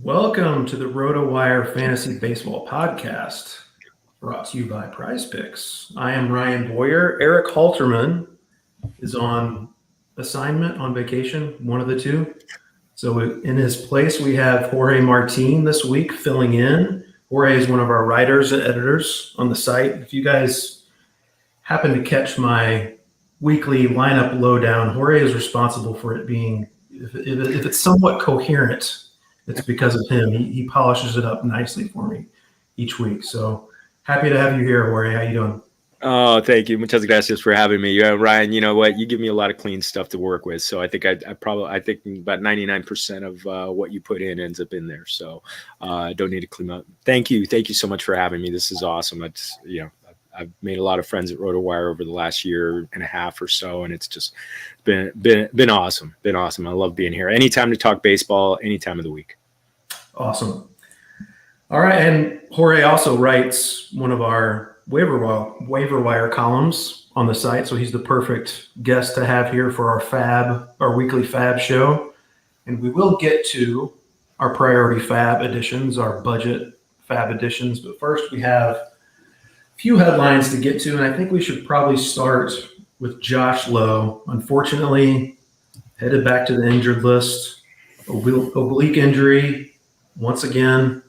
Welcome to the RotoWire Fantasy Baseball Podcast, brought to you by Prize Picks. I am Ryan Boyer. Eric Halterman is on assignment, on vacation, one of the two. So in his place, we have Jorge Martin this week filling in. Jorge is one of our writers and editors on the site. If you guys happen to catch my weekly lineup lowdown, Jorge is responsible for it being, if it's somewhat coherent, it's because of him. He polishes it up nicely for me each week. So happy to have you here, Jorge. How you doing? Oh, thank you. Muchas gracias for having me. Ryan, you know what? You give me a lot of clean stuff to work with. So I think I think about 99% of what you put in ends up in there. So I don't need to clean up. Thank you. Thank you so much for having me. This is awesome. I've made a lot of friends at RotoWire over the last year and a half or so, and it's just been awesome. Been awesome. I love being here. Anytime to talk baseball, any time of the week. Awesome. All right, and Jorge also writes one of our waiver wire columns on the site, so he's the perfect guest to have here for our weekly FAAB show. And we will get to our priority FAAB editions, our budget FAAB editions, but first we have few headlines to get to, and I think we should probably start with Josh Lowe. Unfortunately, headed back to the injured list, oblique injury once again.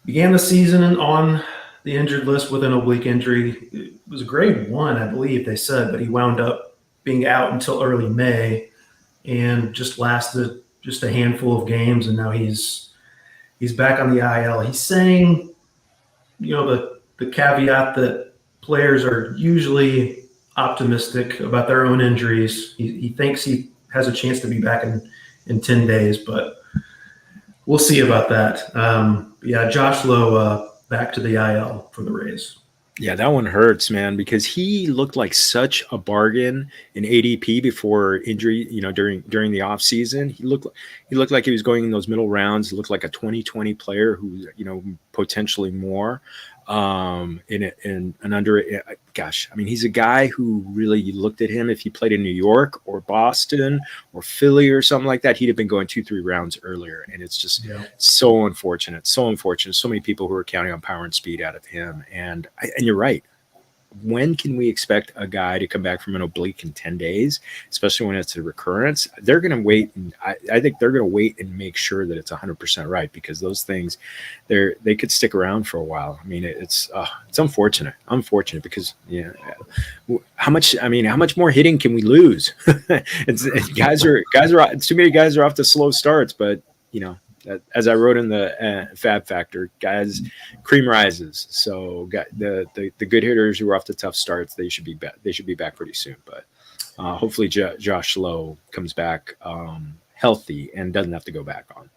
Began the season on the injured list with an oblique injury. It was a grade 1, I believe they said, but he wound up being out until early May and just lasted just a handful of games, and now he's back on the IL. He's saying, the caveat that players are usually optimistic about their own injuries. He thinks he has a chance to be back in 10 days, but we'll see about that. Josh Lowe back to the IL for the Rays. Yeah, that one hurts, man, because he looked like such a bargain in ADP before injury, during the offseason. He looked like he was going in those middle rounds. He looked like a 2020 player who, potentially more. He's a guy who really, you looked at him, if he played in New York or Boston or Philly or something like that, he'd have been going 2-3 rounds earlier. And it's just so unfortunate. So many people who are counting on power and speed out of him. And you're right. When can we expect a guy to come back from an oblique in 10 days, especially when it's a recurrence? They're going to wait. And I think they're going to wait and make sure that it's 100% right, because those things, they could stick around for a while. I mean, it's unfortunate because, how much more hitting can we lose? Guys are too many guys are off to slow starts, but as I wrote in the FAAB Factor, guys, cream rises. So the good hitters who are off to tough starts, they should be back. They should be back pretty soon. But hopefully Josh Lowe comes back healthy and doesn't have to go back on.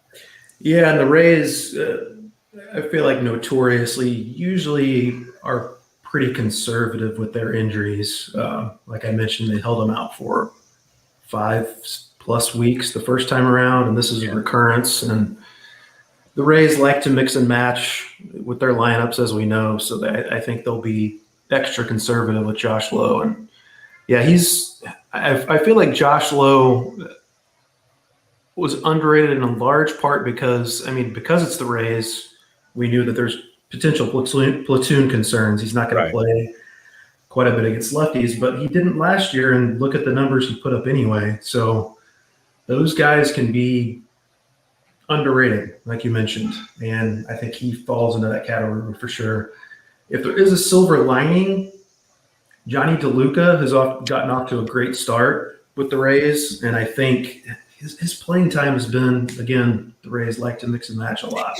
Yeah, and the Rays, I feel like notoriously usually are pretty conservative with their injuries. Like I mentioned, they held them out for 5+ weeks the first time around, and this is a recurrence. And the Rays like to mix and match with their lineups, as we know, so I think they'll be extra conservative with Josh Lowe. And I feel like Josh Lowe was underrated in a large part because it's the Rays, we knew that there's potential platoon concerns. He's not going to play quite a bit against lefties, but he didn't last year, and look at the numbers he put up anyway. So those guys can be underrated, like you mentioned, and I think he falls into that category for sure. If there is a silver lining, Johnny DeLuca has gotten off to a great start with the Rays, and I think his playing time has been, again, the Rays like to mix and match a lot.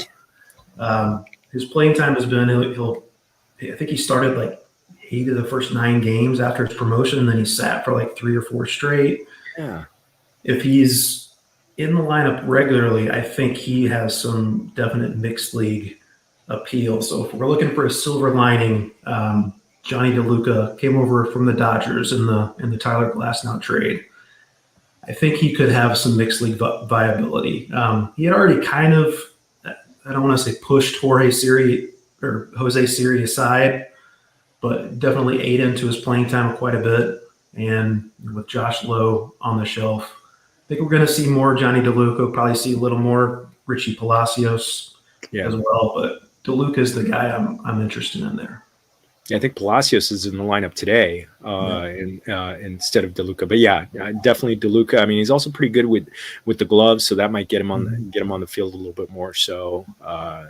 His playing time has been, I think he started like 8 of the first 9 games after his promotion, and then he sat for like 3 or 4 straight. Yeah. If he's in the lineup regularly, I think he has some definite mixed league appeal. So if we're looking for a silver lining, Johnny DeLuca came over from the Dodgers in the Tyler Glasnow trade. I think he could have some mixed league viability. He had already kind of, I don't want to say pushed Jose Siri aside, but definitely ate into his playing time quite a bit. And with Josh Lowe on the shelf, I think we're going to see more Johnny DeLuca, probably see a little more Richie Palacios as well. But DeLuca is the guy I'm interested in there. Yeah, I think Palacios is in the lineup today instead of DeLuca. But yeah, definitely DeLuca. I mean, he's also pretty good with the gloves, so that might get him on the field a little bit more. So I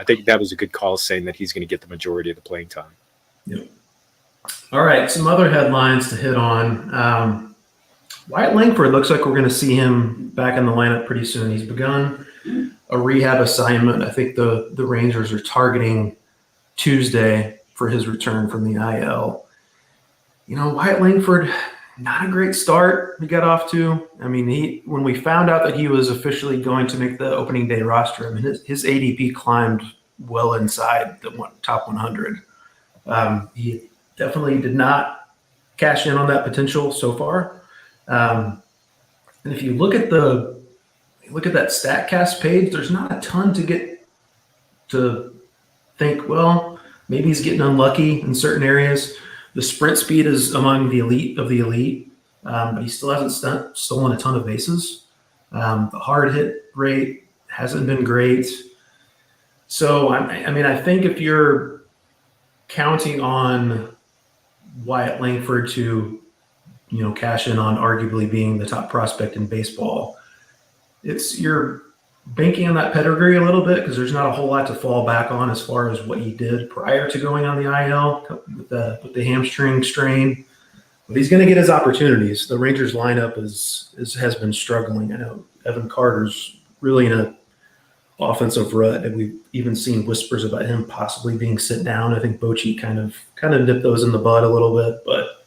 think that was a good call, saying that he's going to get the majority of the playing time. Yep. All right, some other headlines to hit on. Wyatt Langford looks like we're going to see him back in the lineup pretty soon. He's begun a rehab assignment. I think the Rangers are targeting Tuesday for his return from the IL. Wyatt Langford, not a great start he got off to. I mean, when we found out that he was officially going to make the opening day roster, I mean, his ADP climbed well inside the top 100. He definitely did not cash in on that potential so far. And if you look at that StatCast page, there's not a ton to think, well, maybe he's getting unlucky in certain areas. The sprint speed is among the elite of the elite, but he still hasn't stolen a ton of bases. The hard hit rate hasn't been great. So, I think if you're counting on Wyatt Langford to, cash in on arguably being the top prospect in baseball, you're banking on that pedigree a little bit, because there's not a whole lot to fall back on as far as what he did prior to going on the IL with the hamstring strain. But he's going to get his opportunities. The Rangers lineup has been struggling. I know Evan Carter's really in an offensive rut, and we've even seen whispers about him possibly being sit down. I think Bochy kind of nipped those in the bud a little bit, but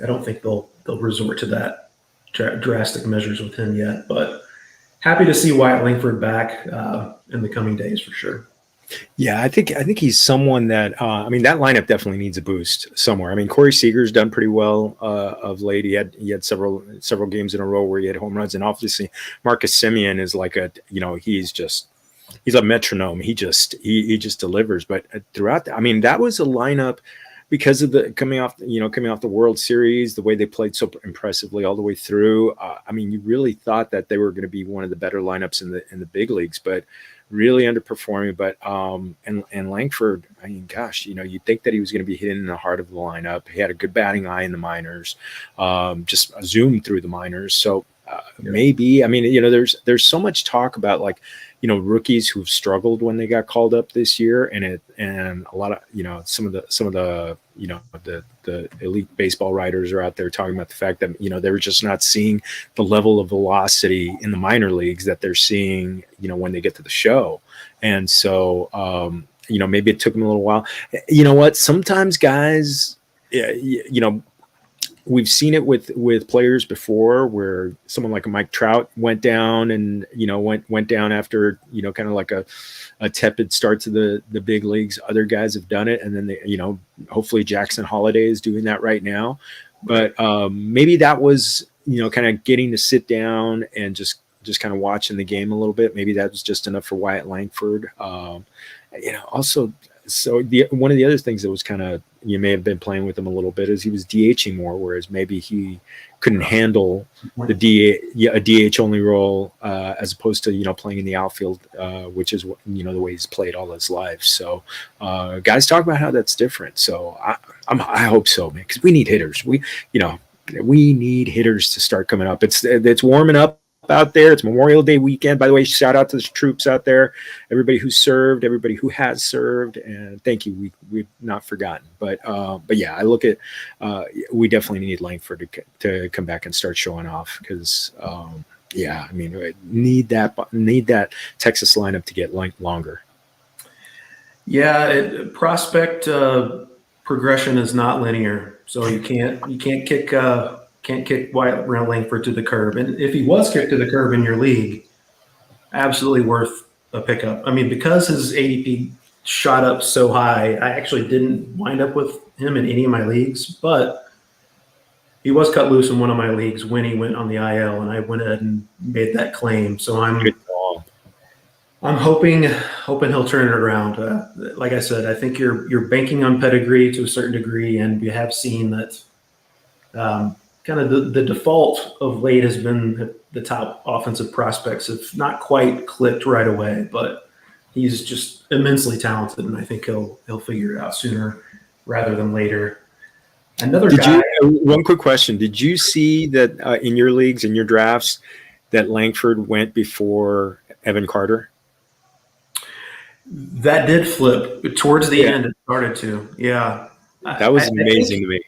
I don't think they'll resort to that drastic measures with him yet. But happy to see Wyatt Langford back in the coming days for sure. Yeah, I think he's someone that that lineup definitely needs a boost somewhere. I mean, Corey Seager's done pretty well of late. He had several games in a row where he had home runs, and obviously Marcus Semien is like he's a metronome. He just delivers. But throughout, that was a lineup, because of the coming off the World Series, the way they played so impressively all the way through. You really thought that they were going to be one of the better lineups in the big leagues, but really underperforming. But and Langford, you'd think that he was going to be hitting in the heart of the lineup. He had a good batting eye in the minors, just zoomed through the minors. So maybe, there's so much talk about rookies who've struggled when they got called up this year, and a lot of some of the the elite baseball writers are out there talking about the fact that they were just not seeing the level of velocity in the minor leagues that they're seeing when they get to the show. And so maybe it took them a little while. You know what, sometimes guys, we've seen it with players before, where someone like a Mike Trout went down and went down after kind of like a tepid start to the big leagues. Other guys have done it, and then they, hopefully Jackson Holiday is doing that right now. But maybe that was kind of getting to sit down and just kind of watching the game a little bit. Maybe that was just enough for Wyatt Langford. Also, so one of the other things that was kind of, you may have been playing with him a little bit, is he was DHing more, whereas maybe he couldn't handle a DH only role as opposed to playing in the outfield, which is the way he's played all his life. So guys talk about how that's different. So I hope so, man, because we need hitters. We need hitters to start coming up. It's warming up out there. It's Memorial Day weekend. By the way, shout out to the troops out there, everybody who served, everybody who has served, and thank you. We've not forgotten. But yeah, I look at we definitely need Langford to come back and start showing off, because need that Texas lineup to get longer. Yeah, prospect progression is not linear, so you can't kick Wyatt Langford to the curb. And if he was kicked to the curb in your league, absolutely worth a pickup. Because his ADP shot up so high, I actually didn't wind up with him in any of my leagues, but he was cut loose in one of my leagues when he went on the IL, and I went ahead and made that claim. So I'm hoping he'll turn it around. Like I said, I think you're banking on pedigree to a certain degree, and we have seen that kind of the default of late has been the top offensive prospects have not quite clicked right away, but he's just immensely talented, and I think he'll figure it out sooner rather than later. One quick question. Did you see that in your leagues, in your drafts, that Langford went before Evan Carter? That did flip. Towards the end, it started to. Yeah. That was amazing to me.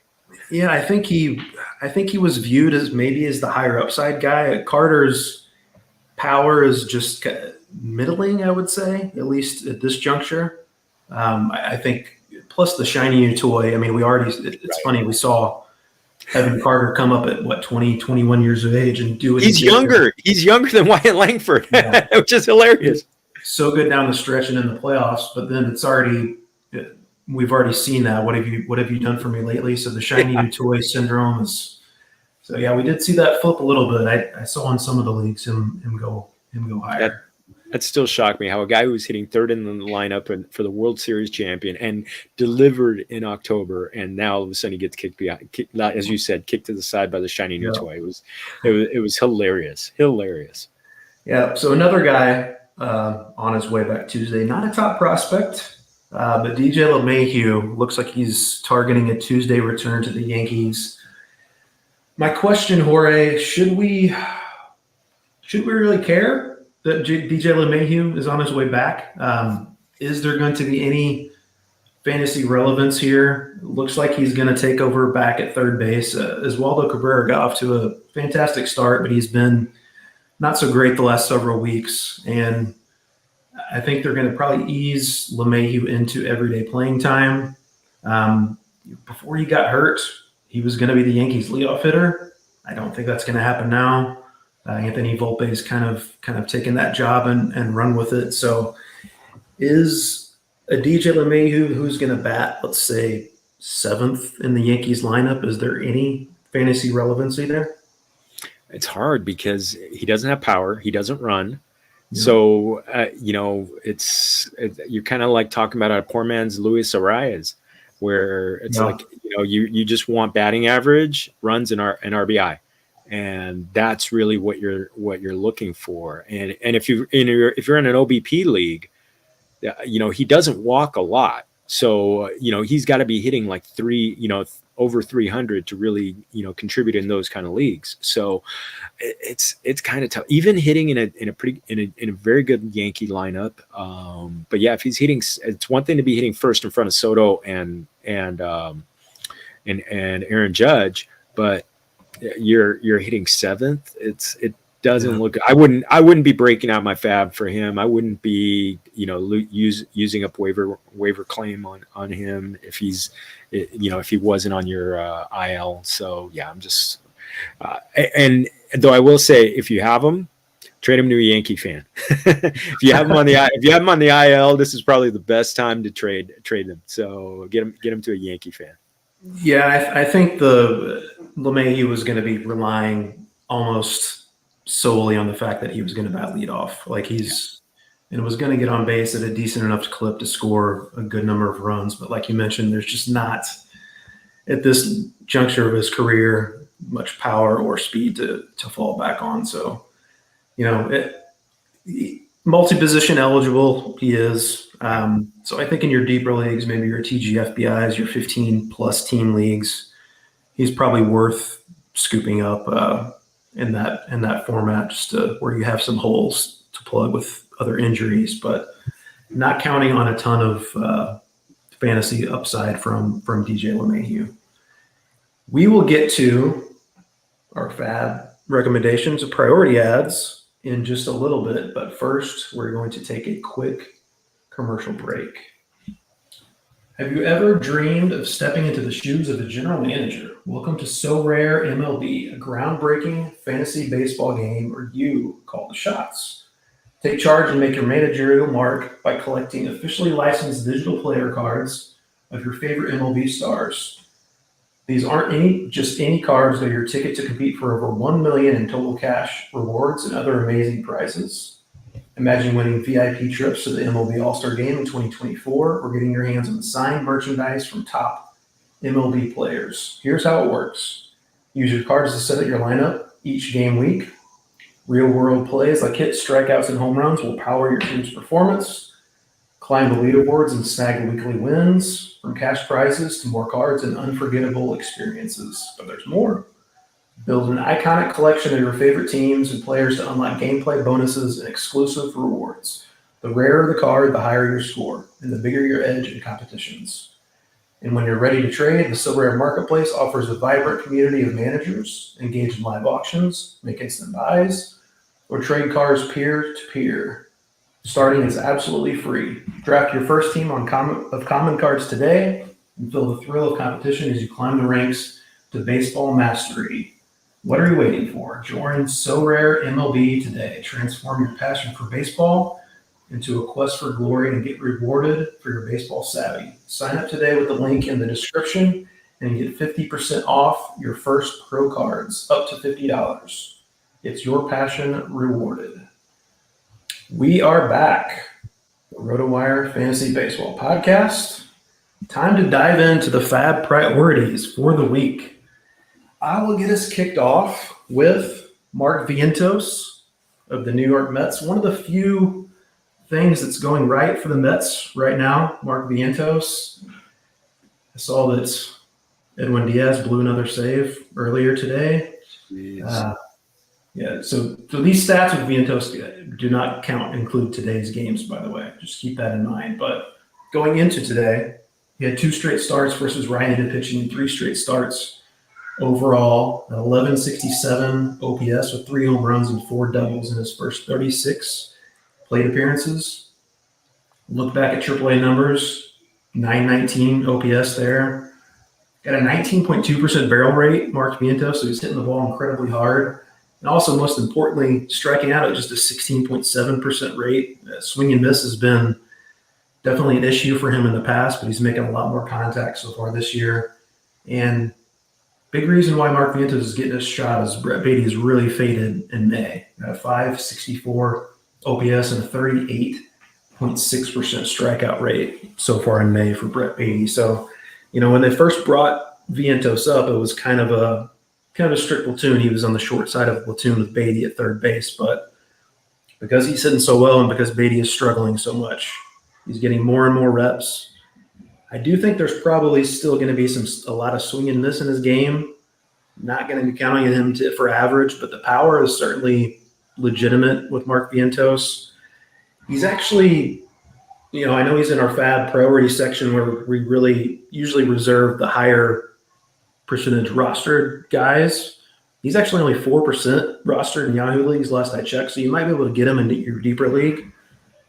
Yeah, I think he was viewed as maybe as the higher upside guy. Carter's power is just middling, I would say, at least at this juncture. I think plus the shiny new toy. I mean, it's funny. We saw Evan Carter come up at 20, 21 years of age and do it. He's younger. He's younger than Wyatt Langford, yeah. Which is hilarious. So good down the stretch and in the playoffs, but then we've already seen that. What have you done for me lately? So the shiny new toy syndrome is. So yeah, we did see that flip a little bit. I saw in some of the leagues him go higher. That still shocked me how a guy who was hitting third in the lineup for the World Series champion and delivered in October, and now all of a sudden he gets kicked, as you said, kicked to the side by the shiny new toy. It was hilarious. Yeah. So another guy on his way back Tuesday, not a top prospect, but DJ LeMahieu looks like he's targeting a Tuesday return to the Yankees. My question, Jorge, should we really care that DJ LeMahieu is on his way back? Is there going to be any fantasy relevance here? Looks like he's going to take over back at third base. Oswaldo Cabrera got off to a fantastic start, but he's been not so great the last several weeks. And I think they're going to probably ease LeMahieu into everyday playing time. Before he got hurt, he was going to be the Yankees' leadoff hitter. I don't think that's going to happen now. Anthony Volpe's kind of taken that job and run with it. So is a DJ LeMahieu who's going to bat, let's say, 7th in the Yankees lineup? Is there any fantasy relevancy there? It's hard because he doesn't have power. He doesn't run. Yeah. So, you're kind of like talking about a poor man's Luis Arias, where it's like, you just want batting average, runs, and RBI. And that's really what you're looking for. And if you're in an OBP league, he doesn't walk a lot. So, he's got to be hitting like over 300 to really, contribute in those kind of leagues. So it's kind of tough, even hitting in a very good Yankee lineup. But yeah, if he's hitting, it's one thing to be hitting first in front of Soto and Aaron Judge, but you're hitting 7th. It doesn't look. I wouldn't be breaking out my FAAB for him. I wouldn't be using up waiver claim on him if he's if he wasn't on your IL. So yeah, I'm just and though I will say, if you have him, trade him to a Yankee fan. If you have him on the IL, this is probably the best time to trade him. So get him to a Yankee fan. Yeah, I think the LeMahieu was going to be relying almost solely on the fact that he was going to bat leadoff. Like and was going to get on base at a decent enough clip to score a good number of runs. But like you mentioned, there's just not, at this juncture of his career, much power or speed to fall back on. So, multi-position eligible he is. So I think in your deeper leagues, maybe your TGFBIs, your 15-plus team leagues, he's probably worth scooping up in that format, just where you have some holes to plug with other injuries, but not counting on a ton of fantasy upside from DJ LeMahieu. We will get to our FAAB recommendations of priority ads in just a little bit, but first we're going to take a quick commercial break. Have you ever dreamed of stepping into the shoes of a general manager? Welcome to So Rare MLB, a groundbreaking fantasy baseball game where you call the shots. Take charge and make your managerial mark by collecting officially licensed digital player cards of your favorite MLB stars. These aren't just any cards, they're your ticket to compete for over $1 million in total cash rewards and other amazing prizes. Imagine winning VIP trips to the MLB All-Star Game in 2024 or getting your hands on signed merchandise from top MLB players. Here's how it works. Use your cards to set up your lineup each game week. Real-world plays like hits, strikeouts, and home runs will power your team's performance. Climb the leaderboards and snag weekly wins, from cash prizes to more cards and unforgettable experiences. But there's more. Build an iconic collection of your favorite teams and players to unlock gameplay bonuses and exclusive rewards. The rarer the card, the higher your score, and the bigger your edge in competitions. And when you're ready to trade, the SoRare Marketplace offers a vibrant community of managers, engage in live auctions, make instant buys, or trade cards peer-to-peer. Starting is absolutely free. Draft your first team of common cards today and feel the thrill of competition as you climb the ranks to baseball mastery. What are you waiting for? Join SoRare MLB today. Transform your passion for baseball into a quest for glory and get rewarded for your baseball savvy. Sign up today with the link in the description and get 50% off your first pro cards, up to $50. It's your passion rewarded. We are back. The RotoWire Fantasy Baseball Podcast. Time to dive into the FAAB priorities for the week. I will get us kicked off with Mark Vientos of the New York Mets. One of the few things that's going right for the Mets right now, Mark Vientos. I saw that Edwin Diaz blew another save earlier today. So these stats with Vientos do not include today's games, by the way. Just keep that in mind. But going into today, he had 2 straight starts versus right-handed pitching and 3 straight starts overall. An 1167 OPS with 3 home runs and 4 doubles in his first 36 plate appearances. Look back at AAA numbers, 919 OPS there. Got a 19.2% barrel rate, Mark Vientos, so he's hitting the ball incredibly hard. And also, most importantly, striking out at just a 16.7% rate. Swing and miss has been definitely an issue for him in the past, but he's making a lot more contact so far this year. And big reason why Mark Vientos is getting his shot is Brett Baty has really faded in May. Got a 564 OPS and a 38.6% strikeout rate so far in May for Brett Baty. So, when they first brought Vientos up, it was kind of a strict platoon. He was on the short side of the platoon with Baty at third base, but because he's hitting so well and because Baty is struggling so much, he's getting more and more reps. I do think there's probably still going to be a lot of swing and miss in his game. Not going to be counting on him for average, but the power is certainly legitimate with Mark Vientos. He's actually, I know he's in our FAAB priority section where we really usually reserve the higher percentage rostered guys. He's actually only 4% rostered in Yahoo leagues last I checked, so you might be able to get him into your deeper league.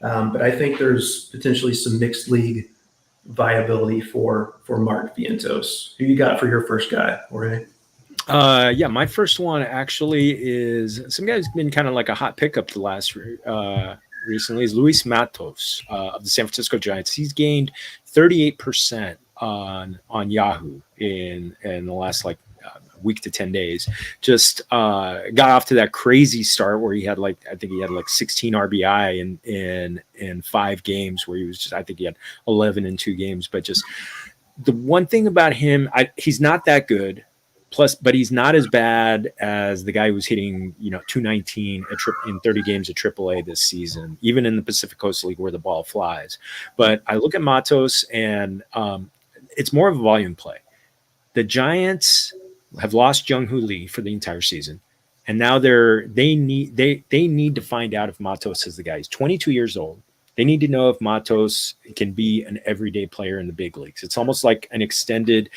But I think there's potentially some mixed league viability for Mark Vientos. Who you got for your first guy, Jorge? My first one actually is some guy who's been kind of like a hot pickup the last recently is Luis Matos of the San Francisco Giants. He's gained 38% on Yahoo in the last week to 10 days. Just got off to that crazy start where he had 16 RBI in 5 games, where he was he had 11 in 2 games. But just the one thing about him, he's not that good. But he's not as bad as the guy who was hitting, 219 in 30 games at AAA this season, even in the Pacific Coast League where the ball flies. But I look at Matos, and it's more of a volume play. The Giants have lost Jung-Hoo Lee for the entire season, and now they need to find out if Matos is the guy. He's 22 years old. They need to know if Matos can be an everyday player in the big leagues. It's almost like an extended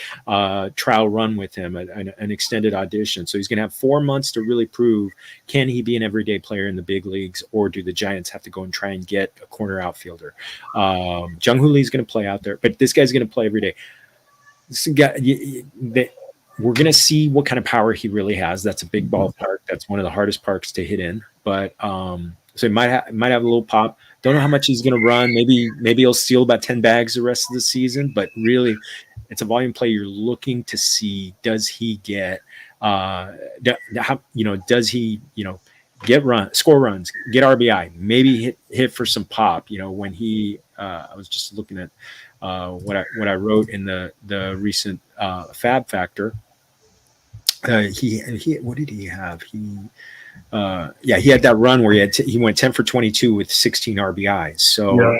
trial run with him, an extended audition. So he's going to have 4 months to really prove, can he be an everyday player in the big leagues, or do the Giants have to go and try and get a corner outfielder? Jung-Hoo Lee is going to play out there, but this guy's going to play every day. We're going to see what kind of power he really has. That's a big ballpark. That's one of the hardest parks to hit in. But so he might have a little pop. Don't know how much he's going to run. Maybe he'll steal about 10 bags the rest of the season. But really, it's a volume play. You're looking to see, does he get does he get score runs, get RBI, maybe hit for some pop. When he I was just looking at what I wrote in the recent FAAB factor. He what did he have? He had that run where he went 10 for 22 with 16 RBIs. So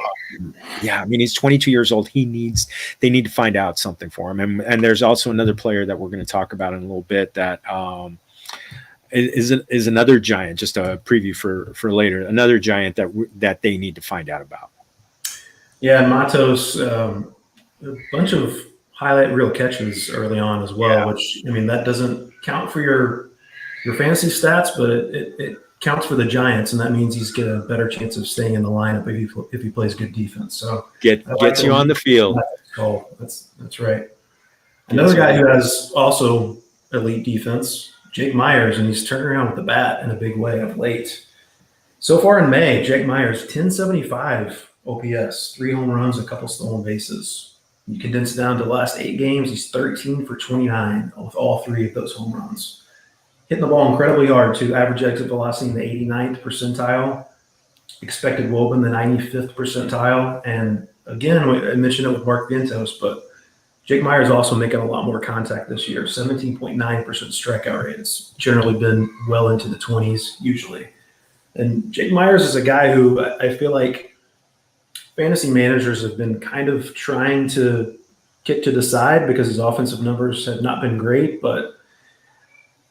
I mean, he's 22 years old. They need to find out something for him. And there's also another player that we're going to talk about in a little bit that is another giant. Just a preview for later. Another giant that they need to find out about. Yeah, Matos, a bunch of highlight reel catches early on as well, which, I mean, that doesn't count for your fantasy stats, but it counts for the Giants, and that means he's got a better chance of staying in the lineup if he plays good defense. So gets you on the field. That's right. Another guy who has also elite defense, Jake Meyers, and he's turned around with the bat in a big way of late. So far in May, Jake Meyers, 1075 OPS, 3 home runs, a couple stolen bases. You condense it down to the last 8 games, he's 13 for 29 with all 3 of those home runs. Hitting the ball incredibly hard, too. Average exit velocity in the 89th percentile. Expected WOBA in the 95th percentile. And again, I mentioned it with Mark Vientos, but Jake Meyers also making a lot more contact this year. 17.9% strikeout rate. It's generally been well into the 20s, usually. And Jake Meyers is a guy who I feel like fantasy managers have been kind of trying to kick to the side because his offensive numbers have not been great, but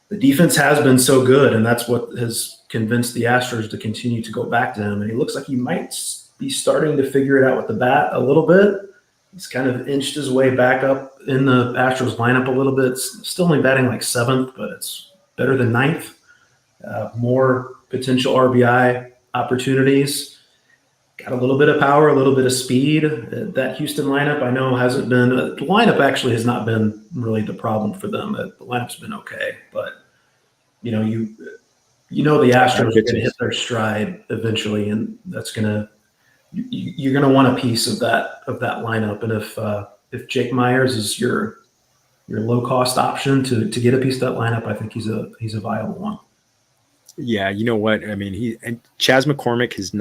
the defense has been so good, and that's what has convinced the Astros to continue to go back to him. And he looks like he might be starting to figure it out with the bat a little bit. He's kind of inched his way back up in the Astros lineup a little bit. Still only batting like 7th, but it's better than 9th. More potential RBI opportunities. Got a little bit of power, a little bit of speed. That Houston lineup, I know, hasn't been – the lineup actually has not been really the problem for them. The lineup's been okay. But, you know the Astros are going to hit their stride eventually, and that's going to – you're going to want a piece of that lineup. And if Jake Meyers is your low-cost option to get a piece of that lineup, I think he's a viable one. Yeah, you know what? I mean, Chas McCormick has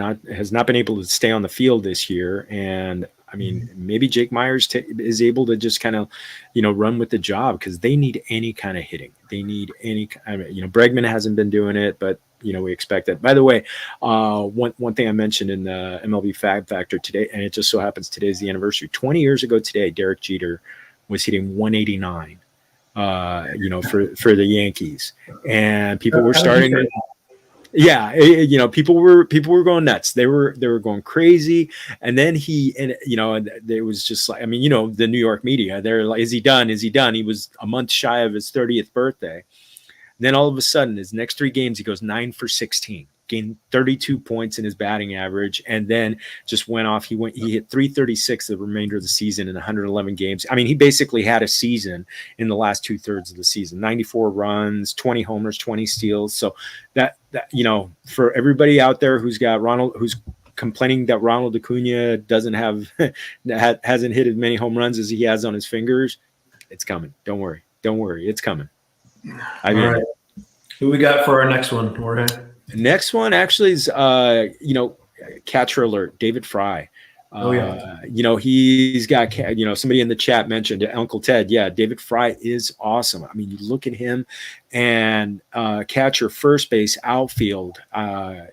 not been able to stay on the field this year, and I mean, maybe Jake Meyers is able to just kind of, run with the job because they need any kind of hitting. They need any. Bregman hasn't been doing it, but we expect that. By the way, one thing I mentioned in the MLB FAAB Factor today, and it just so happens today is the anniversary. 20 years ago today, Derek Jeter was hitting 189. For the Yankees, and people were starting to, people were going nuts. They were going crazy. And then it was just like, the New York media, they're like, is he done? Is he done? He was a month shy of his 30th birthday. Then all of a sudden, his next 3 games, he goes 9 for 16. Gained 32 points in his batting average, and then just went off. He hit 336 the remainder of the season in 111 games. I mean, he basically had a season in the last 2/3 of the season. 94 runs, 20 homers, 20 steals. So that for everybody out there who's complaining that Ronald Acuna hasn't hit as many home runs as he has on his fingers, it's coming. Don't worry, it's coming. All right. Who we got for our next one, Jorge? Next one actually is, catcher alert, David Fry. He's got, somebody in the chat mentioned Uncle Ted. Yeah, David Fry is awesome. I mean, you look at him and catcher, first base, outfield.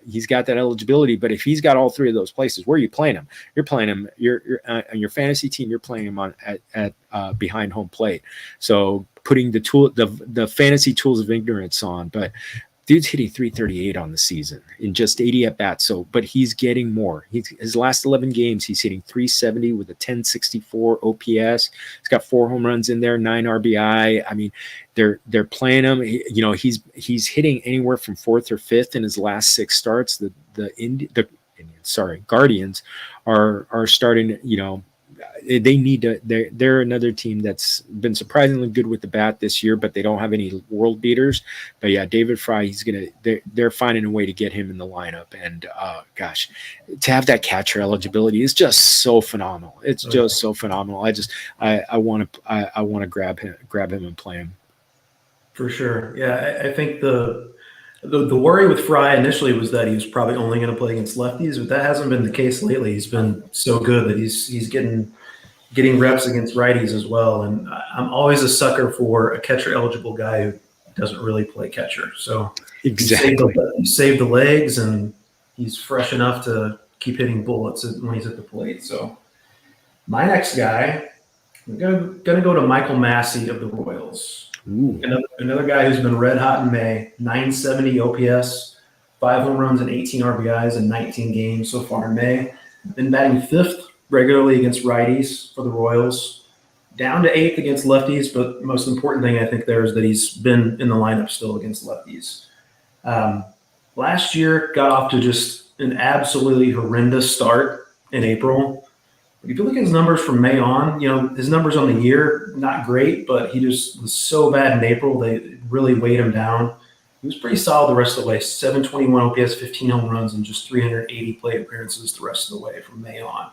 He's got that eligibility, but if he's got all 3 of those places, where are you playing him? You're playing him. You're on your fantasy team. You're playing him on at behind home plate. So putting the fantasy tools of ignorance on, but. Dude's hitting 338 on the season in just 80 at bats. So, but he's getting more. His last 11 games, he's hitting 370 with a 1064 OPS. He's got 4 home runs in there, 9 RBI. I mean, they're playing him. He's hitting anywhere from 4th or 5th in his last 6 starts. Guardians are starting. They need to. They're another team that's been surprisingly good with the bat this year, but they don't have any world beaters. But yeah, David Fry, they're finding a way to get him in the lineup, and to have that catcher eligibility is just so phenomenal. It's just so phenomenal. I want to grab him and play him. For sure. Yeah, I think the worry with Fry initially was that he was probably only going to play against lefties, but that hasn't been the case lately. He's been so good that he's getting reps against righties as well. And I'm always a sucker for a catcher eligible guy doesn't really play catcher. So Exactly. he saved the legs, and he's fresh enough to keep hitting bullets when he's at the plate. So my next guy, I'm gonna go to Michael Massey of the Royals. Another guy who's been red hot in May. 970 OPS, 5 home runs and 18 RBIs in 19 games so far in May. Been batting 5th regularly against righties for the Royals. Down to 8th against lefties, but the most important thing I think there is that he's been in the lineup still against lefties. Last year got off to just an absolutely horrendous start in April. If you look at his numbers from May on, his numbers on the year, not great, but he just was so bad in April, they really weighed him down. He was pretty solid the rest of the way. 721 OPS, 15 home runs, and just 380 plate appearances the rest of the way from May on.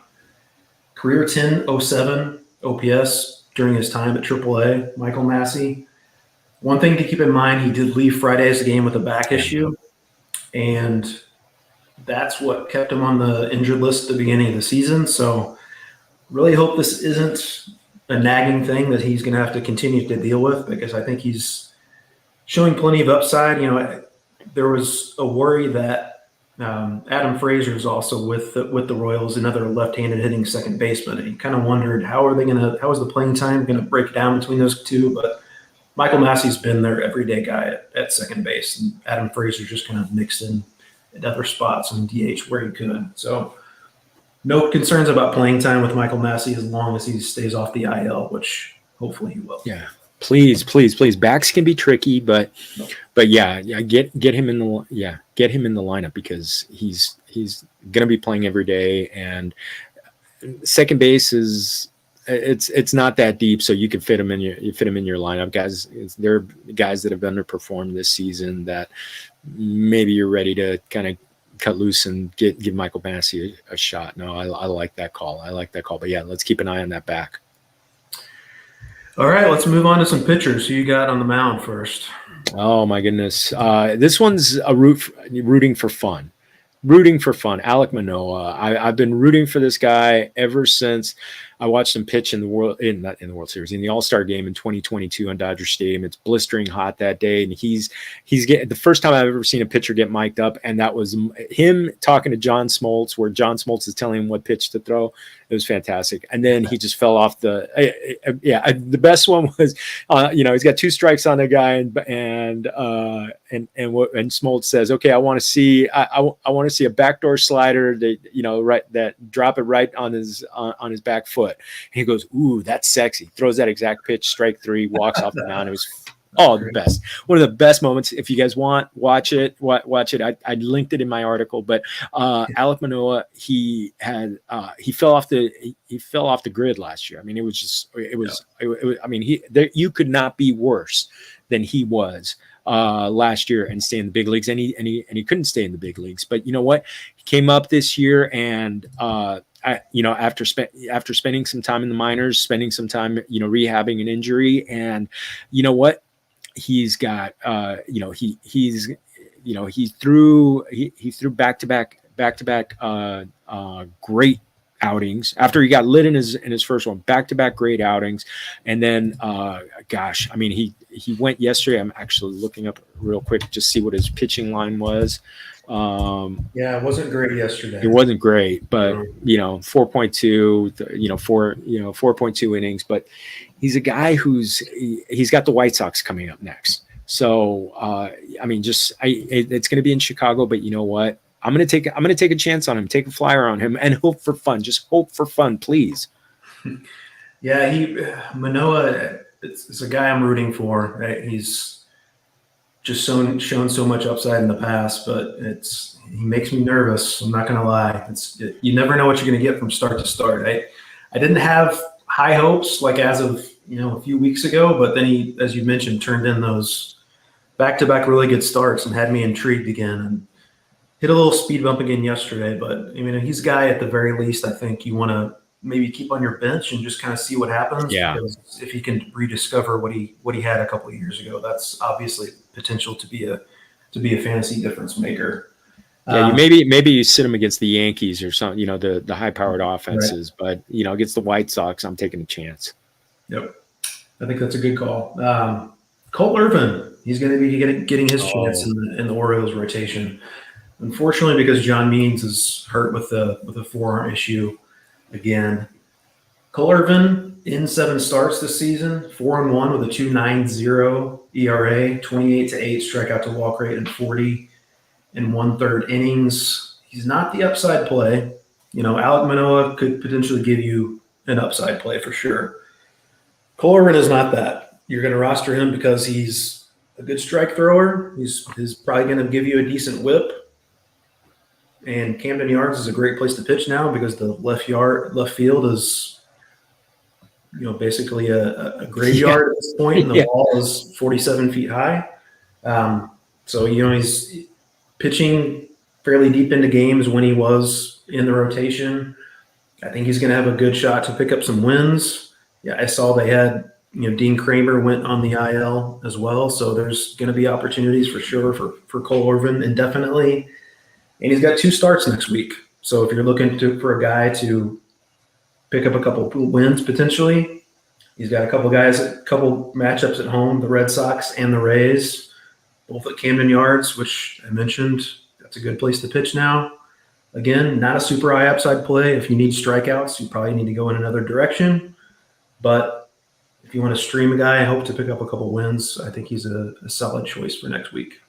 Career 10.07 OPS during his time at AAA, Michael Massey. One thing to keep in mind, he did leave Friday's game with a back issue, and that's what kept him on the injured list at the beginning of the season. So really hope this isn't a nagging thing that he's going to have to continue to deal with, because I think he's showing plenty of upside. There was a worry that Adam Frazier is also with the Royals, another left-handed hitting second baseman, and he kind of wondered how is the playing time going to break down between those two. But Michael Massey's been their everyday guy at second base, and Adam Frazier just kind of mixed in at other spots and DH where he could. So no concerns about playing time with Michael Massey as long as he stays off the IL, which hopefully he will. Yeah, please. Backs can be tricky, but yeah, get him in the lineup, because he's going to be playing every day, and second base it's not that deep, so you can fit him in your lineup, guys. There are guys that have underperformed this season that maybe you're ready to kind of cut loose and give Michael Massey a shot. No, I like that call. But yeah, let's keep an eye on that back. All right, let's move on to some pitchers. Who you got on the mound first? Oh my goodness. This one's rooting for fun. Alek Manoah. I've been rooting for this guy ever since I watched him pitch in the World Series, in the All-Star game in 2022 on Dodger Stadium. It's blistering hot that day, and he's getting the first time I've ever seen a pitcher get mic'd up, and that was him talking to John Smoltz, where John Smoltz is telling him what pitch to throw. It was fantastic, and then he just fell off the. The best one was, he's got 2 strikes on the guy, and Smoltz says, "Okay, I want to see a backdoor slider that drop it right on his back foot." And he goes, "Ooh, that's sexy." Throws that exact pitch, strike 3, walks off the mound. It was the best. One of the best moments. If you guys want, watch it. Watch it. I linked it in my article. But Alek Manoah, he fell off the grid last year. I mean, you could not be worse than he was last year and stay in the big leagues, and he couldn't stay in the big leagues. But you know what? He came up this year, and after spending some time in the minors, spending some time rehabbing an injury, and you know what? He's got he threw back-to-back great outings after he got lit in his first one, back-to-back great outings. And then he went yesterday. I'm actually looking up real quick just see what his pitching line was. It wasn't great yesterday. It wasn't great, but 4.2, 4.2 innings. But he's a guy he's got the White Sox coming up next. So it's going to be in Chicago. But you know what? I'm going to take a chance on him, take a flyer on him, and hope for fun. Just hope for fun, please. Yeah, Manoah. It's a guy I'm rooting for. Right? He's just shown so much upside in the past, but he makes me nervous. I'm not going to lie. You never know what you're going to get from start to start. I didn't have high hopes like as of a few weeks ago, but then he, as you mentioned, turned in those back-to-back really good starts and had me intrigued again, and hit a little speed bump again yesterday. But he's a guy at the very least I think you want to maybe keep on your bench and just kind of see what happens. Yeah. Because if he can rediscover what he had a couple of years ago, that's obviously potential to be a fantasy difference maker. Yeah, maybe you sit him against the Yankees or something, the high-powered offenses, right. But against the White Sox, I'm taking a chance. Yep, I think that's a good call. Cole Irvin, he's going to be getting his chance in the Orioles rotation. Unfortunately, because John Means is hurt with a forearm issue again. Cole Irvin in 7 starts this season, 4-1 with a 2.90 ERA, 28-8 strikeout to walk rate, and 40 1/3 innings. He's not the upside play. Alek Manoah could potentially give you an upside play for sure. Cole Irvin is not that. You're going to roster him because he's a good strike thrower. He's probably going to give you a decent whip. And Camden Yards is a great place to pitch now because the left field is, basically a graveyard at this point, and the wall is 47 feet high. So he's pitching fairly deep into games when he was in the rotation. I think he's going to have a good shot to pick up some wins. Yeah, I saw they had, Dean Kramer went on the IL as well. So there's going to be opportunities for sure for Cole Irvin indefinitely. And he's got 2 starts next week. So if you're looking for a guy to pick up a couple wins potentially, he's got a couple matchups at home, the Red Sox and the Rays, both at Camden Yards, which I mentioned. That's a good place to pitch now. Again, not a super high upside play. If you need strikeouts, you probably need to go in another direction. But if you want to stream a guy and hope to pick up a couple wins, I think he's a solid choice for next week.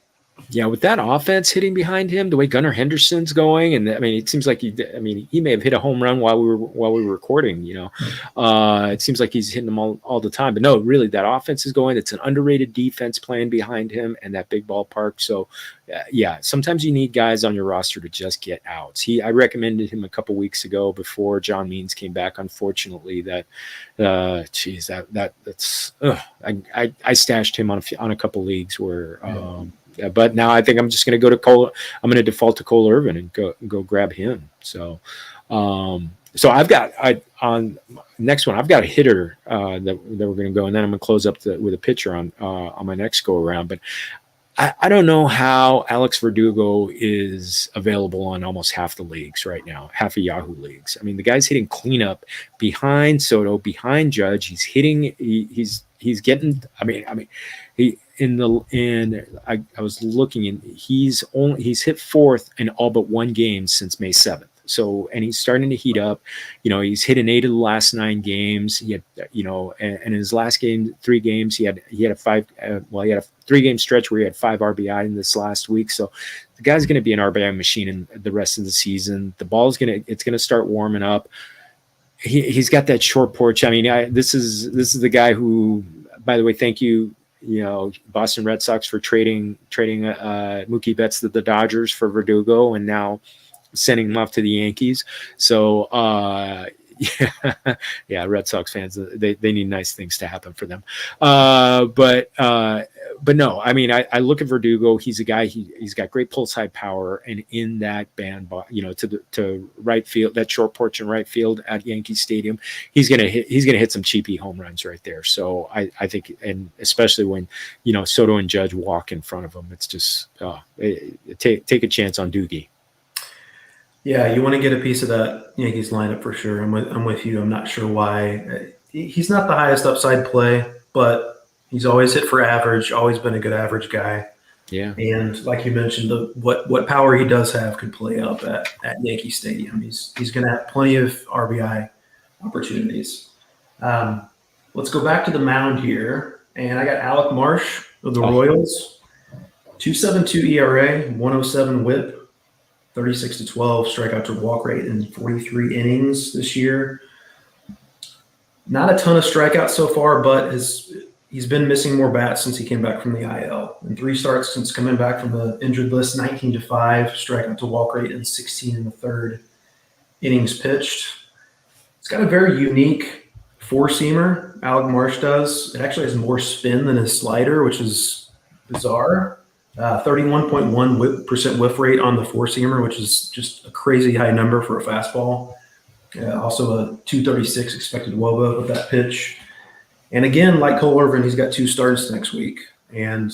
Yeah, with that offense hitting behind him, the way Gunnar Henderson's going, and it seems like he may have hit a home run while we were recording. It seems like he's hitting them all the time. But no, really, that offense is going. It's an underrated defense playing behind him and that big ballpark. So, yeah, sometimes you need guys on your roster to just get outs. I recommended him a couple weeks ago before John Means came back. Unfortunately, I stashed him on a couple leagues where. But now I think I'm just going to go to Cole. I'm going to default to Cole Irvin and go grab him. So, I've got on next one. I've got a hitter that we're going to go, and then I'm going to close up with a pitcher on my next go around. But I don't know how Alex Verdugo is available on almost half the leagues right now, half of Yahoo leagues. I mean, the guy's hitting cleanup behind Soto, behind Judge. He's hitting. He's getting. I was looking, and he's hit 4th in all but 1 game since May 7th. So, and he's starting to heat up. He's hit in 8 of the last 9 games. He had, and in his last 3 games, he had a 3-game stretch where he had 5 RBI in this last week. So, the guy's going to be an RBI machine in the rest of the season. The ball's going to start warming up. He's got that short porch. This is the guy who, by the way, thank you. Boston Red Sox for trading Mookie Betts to the Dodgers for Verdugo, and now sending him off to the Yankees. So, Red Sox fans, they need nice things to happen for them. But no, I look at Verdugo. He's a guy. He's got great pull side power, and in that to right field, that short porch in right field at Yankee Stadium, he's gonna hit some cheapy home runs right there. So I think, and especially when Soto and Judge walk in front of him, it's just take a chance on Doogie. Yeah, you want to get a piece of that Yankees lineup for sure. I'm with you. I'm not sure why. He's not the highest upside play, but he's always hit for average, always been a good average guy. Yeah. And like you mentioned, what power he does have could play up at Yankee Stadium. He's going to have plenty of RBI opportunities. Let's go back to the mound here. And I got Alec Marsh of the Royals, 2.72 ERA, 107 WHIP. 36-12 strikeout to walk rate in 43 innings this year. Not a ton of strikeouts so far, but he's been missing more bats since he came back from the IL. In 3 starts since coming back from the injured list, 19-5 strikeout to walk rate and 16 1/3 innings pitched. It's got a very unique 4-seamer. Alec Marsh does. It actually has more spin than his slider, which is bizarre. 31.1% whiff rate on the 4-seamer, which is just a crazy high number for a fastball. Also a 236 expected WOBA with that pitch. And again, like Cole Irvin, he's got 2 starts next week. And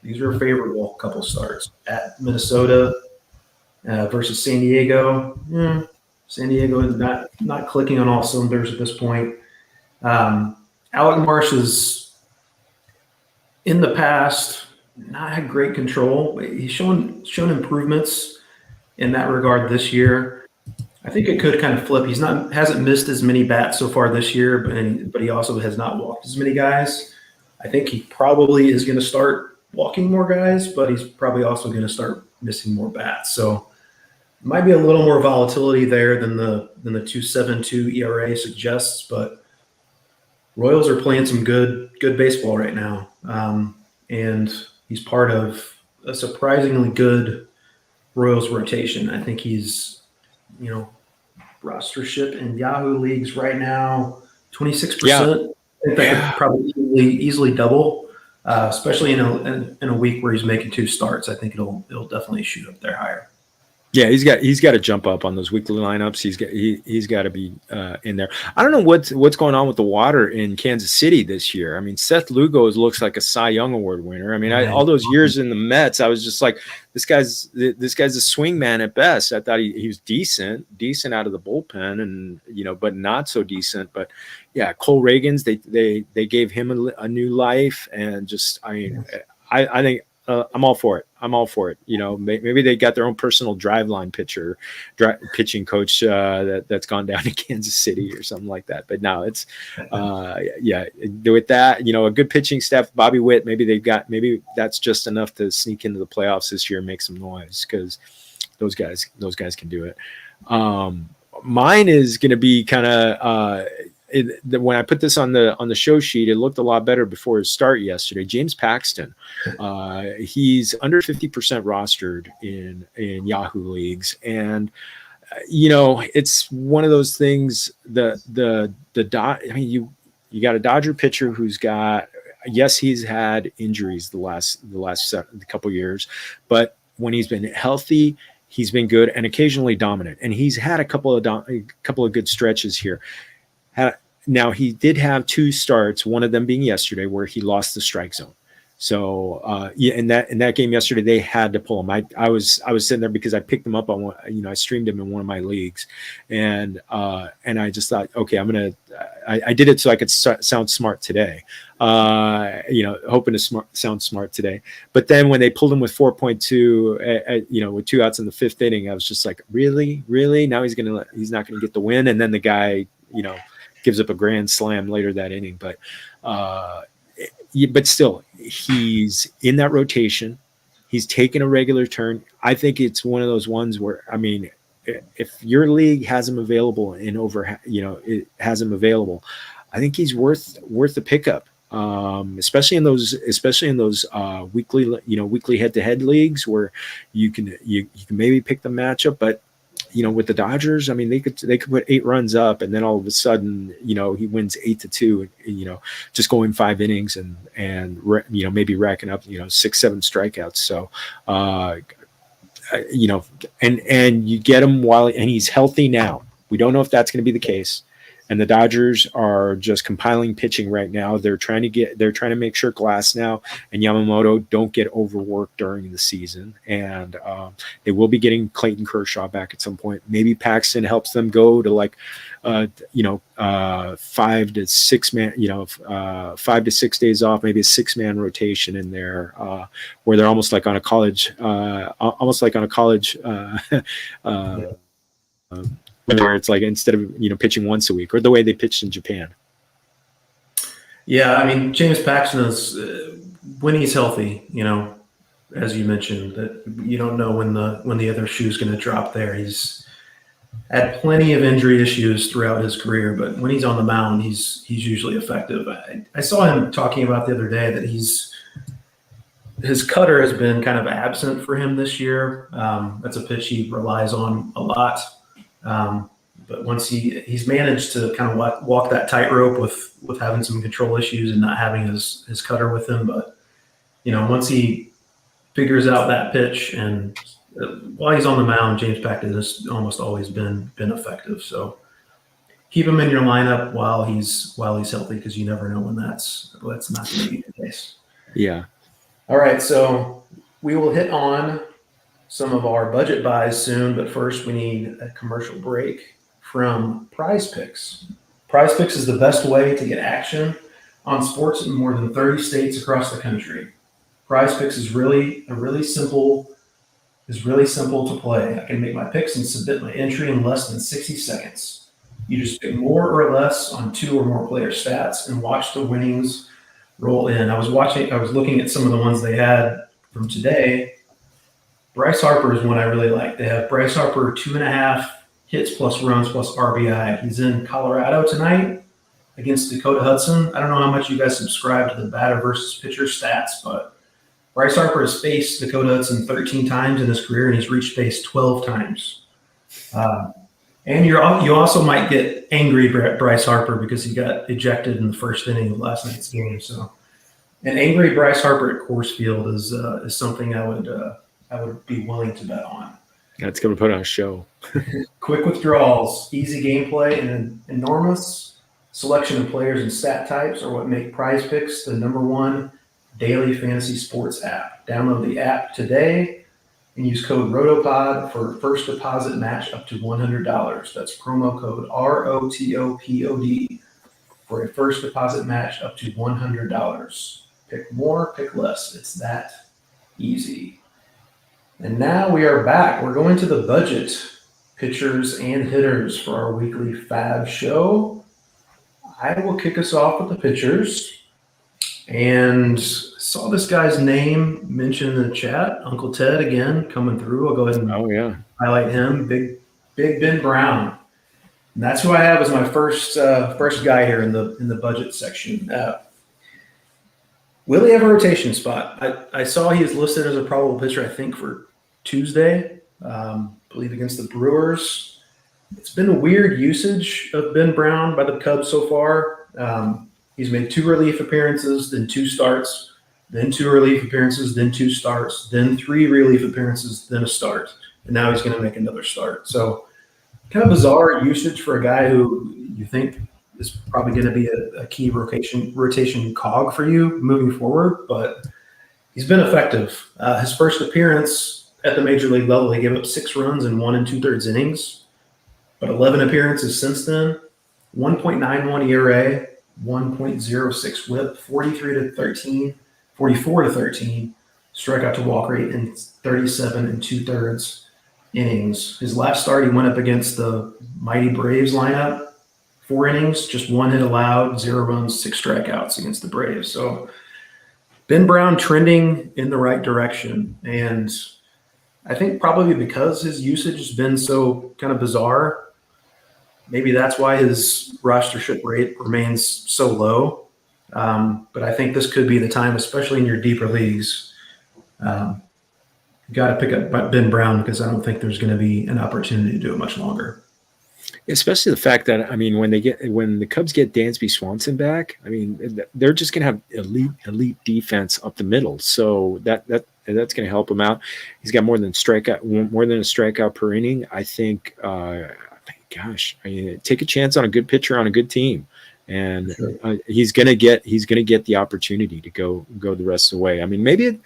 these are a favorable couple starts. At Minnesota versus San Diego. San Diego is not clicking on all cylinders at this point. Alec Marsh is in the past not had great control. He's shown improvements in that regard this year. I think it could kind of flip. Hasn't missed as many bats so far this year, but he also has not walked as many guys. I think he probably is going to start walking more guys, but he's probably also going to start missing more bats. So might be a little more volatility there than the 2.72 ERA suggests, but Royals are playing some good baseball right now, and he's part of a surprisingly good Royals rotation. I think he's, rostership in Yahoo leagues right now, 26%. Yeah. I think that could probably easily double, especially in a week where he's making 2 starts. I think it'll definitely shoot up there higher. Yeah, he's got to jump up on those weekly lineups. He's got to be in there. I don't know what's going on with the water in Kansas City this year. I mean, Seth Lugo looks like a Cy Young Award winner. I mean, all those years in the Mets, I was just like, this guy's a swing man at best. I thought he was decent out of the bullpen, and but not so decent. But yeah, Cole Reagans, they gave him a new life, and just I think. I'm all for it. Maybe they got their own personal driveline pitching coach that's gone down to Kansas City or something like that. But no, it's with that, a good pitching staff. Bobby Witt, maybe that's just enough to sneak into the playoffs this year and make some noise, because those guys can do it. Mine is going to be kind of. When I put this on the show sheet, it looked a lot better before his start yesterday. James Paxton, he's under 50% rostered in Yahoo leagues, and it's one of those things. You got a Dodger pitcher who's got, yes, he's had injuries the last couple years, but when he's been healthy, he's been good and occasionally dominant, and he's had a couple of good stretches here. Now, he did have 2 starts, one of them being yesterday, where he lost the strike zone. So in that game yesterday, they had to pull him. I was sitting there because I picked him up on one, I streamed him in one of my leagues, and I just thought, okay, I did it so I could sound smart today, hoping to sound smart today. But then when they pulled him with 4.2, with 2 outs in the 5th inning, I was just like, really? Now he's not gonna get the win, and then the guy, gives up a grand slam later that inning. But still, he's in that rotation. He's taken a regular turn. I think it's one of those ones where, if your league has him available it has him available, I think he's worth the pickup. Especially in those weekly head-to-head leagues where you can maybe pick the matchup, but with the Dodgers, they could put 8 runs up, and then all of a sudden, he wins 8-2, just going 5 innings and maybe racking up, 6-7 strikeouts. So, and you get him and he's healthy now. We don't know if that's going to be the case. And the Dodgers are just compiling pitching right now. They're trying to make sure Glasnow and Yamamoto don't get overworked during the season. And they will be getting Clayton Kershaw back at some point. Maybe Paxton helps them go to 5 to 6 man, 5 to 6 days off, maybe a 6-man rotation in there, where they're almost like on a college, where it's like, instead of pitching once a week, or the way they pitched in Japan. Yeah, James Paxton is when he's healthy, as you mentioned, that you don't know when the other shoe is going to drop there. He's had plenty of injury issues throughout his career, but when he's on the mound, he's usually effective. I saw him talking about the other day that his cutter has been kind of absent for him this year. That's a pitch he relies on a lot. But once he's managed to kind of walk that tightrope with having some control issues and not having his cutter with him. But, once he figures out that pitch, and while he's on the mound, James Paxton has almost always been effective. So keep him in your lineup while he's healthy, because you never know when that's not going to be the case. Yeah. All right. So we will hit on some of our budget buys soon, but first we need a commercial break from Prize Picks. Prize Picks is the best way to get action on sports in more than 30 states across the country. Prize Picks is really simple to play. I can make my picks and submit my entry in less than 60 seconds. You just pick more or less on 2 or more player stats and watch the winnings roll in. I was looking at some of the ones they had from today. Bryce Harper is one I really like. They have Bryce Harper 2.5 hits plus runs plus RBI. He's in Colorado tonight against Dakota Hudson. I don't know how much you guys subscribe to the batter versus pitcher stats, but Bryce Harper has faced Dakota Hudson 13 times in his career, and he's reached base 12 times. And you also might get angry Bryce Harper because he got ejected in the first inning of last night's game. So, an angry Bryce Harper at Coors Field is something I would be willing to bet on. That's going to put on a show. Quick withdrawals, easy gameplay, and an enormous selection of players and stat types are what make Prize Picks the #1 daily fantasy sports app. Download the app today and use code ROTOPOD for first deposit match up to $100. That's promo code ROTOPOD for a first deposit match up to $100. Pick more, pick less. It's that easy. And now we are back. We're going to the budget pitchers and hitters for our weekly FAAB show. I will kick us off with the pitchers. And saw this guy's name mentioned in the chat. Uncle Ted again coming through. I'll go ahead and highlight him. Big Ben Brown. And that's who I have as my first guy here in the budget section. Will he have a rotation spot? I saw he is listed as a probable pitcher, I think, for Tuesday, I believe against the Brewers. It's been a weird usage of Ben Brown by the Cubs so far. He's made 2 relief appearances, then 2 starts, then 2 relief appearances, then 2 starts, then 3 relief appearances, then a start. And now he's going to make another start. So kind of bizarre usage for a guy who you think is probably going to be a key rotation cog for you moving forward. But he's been effective. His first appearance at the major league level, he gave up 6 runs in 1 2/3 innings. But 11 appearances since then, 1.91 ERA, 1.06 whip, 44 to 13, strikeout to walk rate in 37 2/3 innings. His last start, he went up against the mighty Braves lineup, 4 innings, just 1 hit allowed, 0 runs, 6 strikeouts against the Braves. So Ben Brown trending in the right direction. And I think probably because his usage has been so kind of bizarre, maybe that's why his rostership rate remains so low. But I think this could be the time, especially in your deeper leagues. You got to pick up Ben Brown because I don't think there's going to be an opportunity to do it much longer. Especially the fact that, I mean, when the Cubs get Dansby Swanson back, I mean, they're just going to have elite defense up the middle. So that's going to help him out. He's got more than a strikeout per inning. I think, take a chance on a good pitcher on a good team, and he's gonna get the opportunity to go the rest of the way. I mean, maybe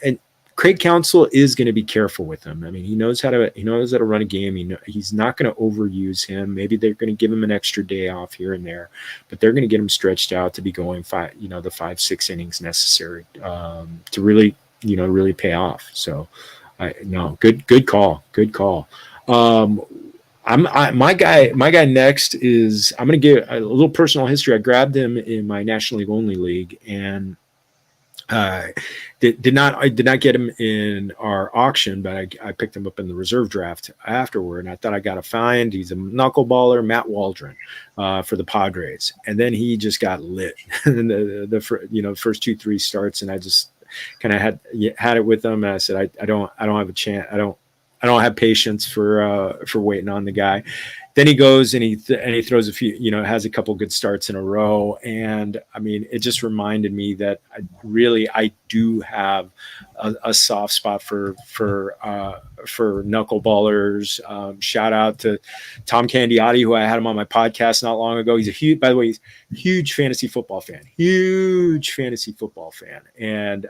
and Craig Counsell is going to be careful with him. I mean, he knows how to run a game. He's not going to overuse him. Maybe they're going to give him an extra day off here and there, but they're going to get him stretched out to be going 5-6 innings necessary to really pay off. So, good call. My guy next is, I'm going to give a little personal history. I grabbed him in my National League only league, and did not get him in our auction, but I picked him up in the reserve draft afterward, and I thought I got a find. He's a knuckleballer, Matt Waldron, for the Padres, and then he just got lit in the first 2-3 starts, and I just kind of had it with him, and I said I don't have a chance. I don't have patience for waiting on the guy. Then he goes and he throws a few, has a couple good starts in a row. And I mean, it just reminded me that I do have a soft spot for knuckleballers. Shout out to Tom Candiotti, who I had him on my podcast not long ago. He's he's a huge fantasy football fan. And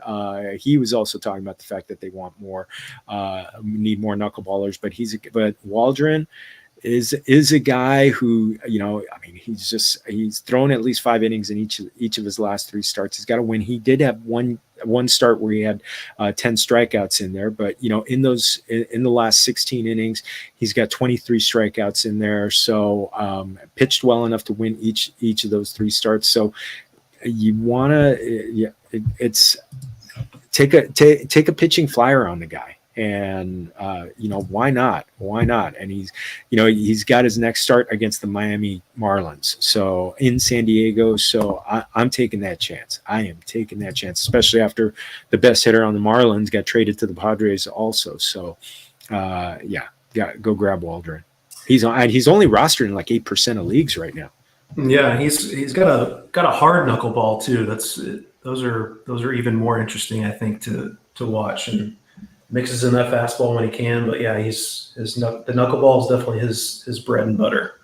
he was also talking about the fact that they want need more knuckleballers, but Waldron, is a guy who, I mean, he's thrown at least 5 innings in each of his last 3 starts. He's got to win. He did have one start where he had 10 strikeouts in there, but in the last 16 innings, he's got 23 strikeouts in there. So pitched well enough to win each of those 3 starts. So you want to, it's take a pitching flyer on the guy. And why not? And he's got his next start against the Miami Marlins, so in San Diego. So I'm taking that chance. I am taking that chance, especially after the best hitter on the Marlins got traded to the Padres also. So go grab Waldron. He's only rostered in like 8% of leagues right now. Yeah, he's got a hard knuckleball too. Those are even more interesting, I think, to watch, and mixes in that fastball when he can. But yeah, the knuckleball is definitely his bread and butter.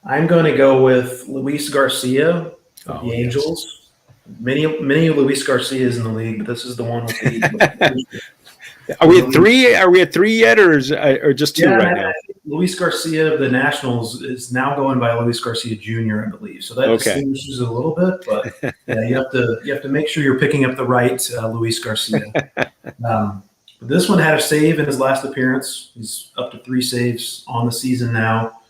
I'm going to go with Luis Garcia of the Angels. Many Luis Garcias in the league, but this is the one with the. Are we at 3? Are we at 3 yet, or just 2 right now? Luis Garcia of the Nationals is now going by Luis Garcia Jr., I believe. So that distinguishes a little bit, but yeah, you have to make sure you're picking up the right Luis Garcia. But this one had a save in his last appearance. He's up to 3 saves on the season now.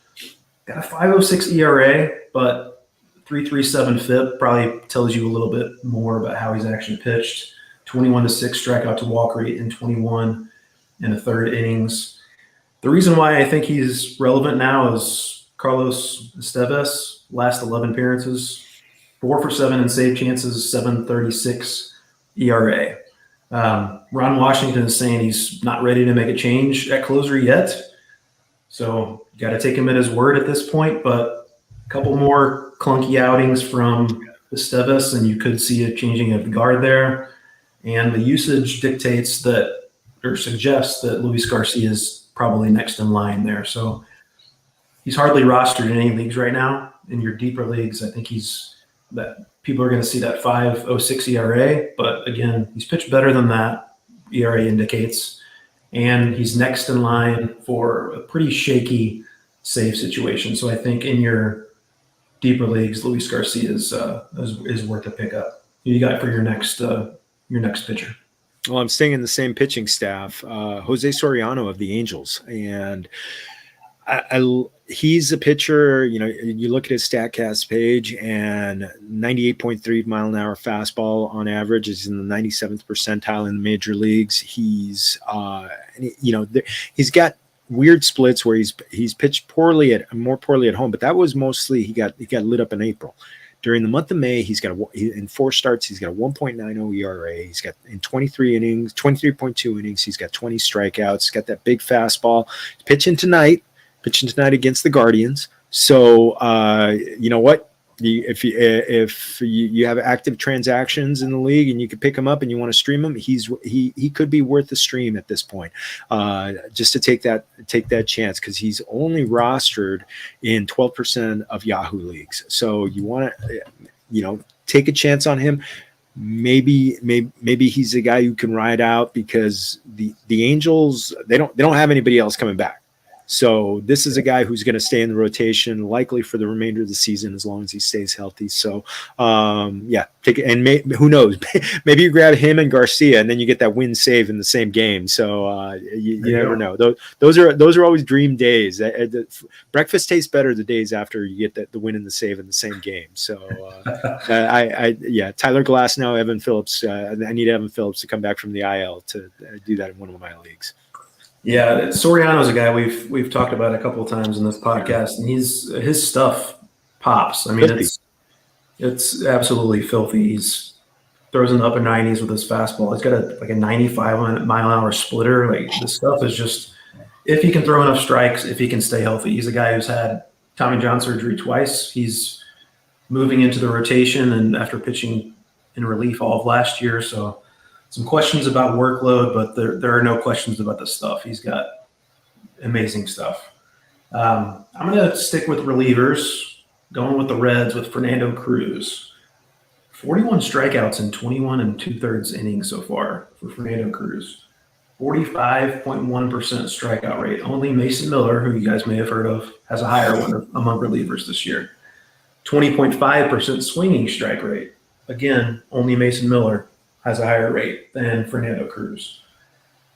Got a 5.06 ERA, but 3.37 FIP probably tells you a little bit more about how he's actually pitched. 21-6 strikeout to walk rate in 21 and a third innings. The reason why I think he's relevant now is Carlos Esteves, last 11 appearances, 4 for 7 in save chances, 7.36 ERA. Ron Washington is saying he's not ready to make a change at closer yet. So you got to take him at his word at this point, but a couple more clunky outings from Esteves and you could see a changing of the guard there. And the usage dictates that, or suggests that Luis Garcia is probably next in line there. So he's hardly rostered in any leagues right now. In your deeper leagues, I think people are going to see that 5.06 ERA. But again, he's pitched better than that, ERA indicates. And he's next in line for a pretty shaky save situation. So I think in your deeper leagues, Luis Garcia is worth a pickup. Who you got for your next pitcher? Well, I'm staying in the same pitching staff, Jose Soriano of the Angels. And he's a pitcher, you look at his StatCast page and 98.3 mile an hour fastball on average is in the 97th percentile in the major leagues. He's got weird splits where he's pitched more poorly at home, but that was mostly he got lit up in April. During the month of May, in 4 starts, he's got a 1.90 ERA. He's got in 23.2 innings, he's got 20 strikeouts. He's got that big fastball. He's pitching tonight against the Guardians. So you know what? If you have active transactions in the league and you can pick him up and you want to stream him, he could be worth the stream at this point. Just to take that chance, because he's only rostered in 12% of Yahoo leagues. So you want to take a chance on him. Maybe he's a guy who can ride out, because the Angels they don't have anybody else coming back. So this is a guy who's going to stay in the rotation likely for the remainder of the season as long as he stays healthy. So, take it. And who knows? Maybe you grab him and Garcia, and then you get that win save in the same game. So you never know. Those are always dream days. Breakfast tastes better the days after you get the win and the save in the same game. So Tyler Glasnow, Evan Phillips. I need Evan Phillips to come back from the IL to do that in one of my leagues. Yeah, Soriano's a guy we've talked about a couple of times in this podcast, and his stuff pops. I mean, it's absolutely filthy. He's throws in the upper 90s with his fastball. He's got a 95 mile an hour splitter. Like, this stuff is just, if he can throw enough strikes, if he can stay healthy. He's a guy who's had Tommy John surgery twice. He's moving into the rotation, and after pitching in relief all of last year, so some questions about workload, but there are no questions about the stuff. He's got amazing stuff. I'm going to stick with relievers, going with the Reds with Fernando Cruz. 41 strikeouts in 21 and 2/3 innings so far for Fernando Cruz. 45.1% strikeout rate. Only Mason Miller, who you guys may have heard of, has a higher one among relievers this year. 20.5% swinging strike rate. Again, only Mason Miller has a higher rate than Fernando Cruz.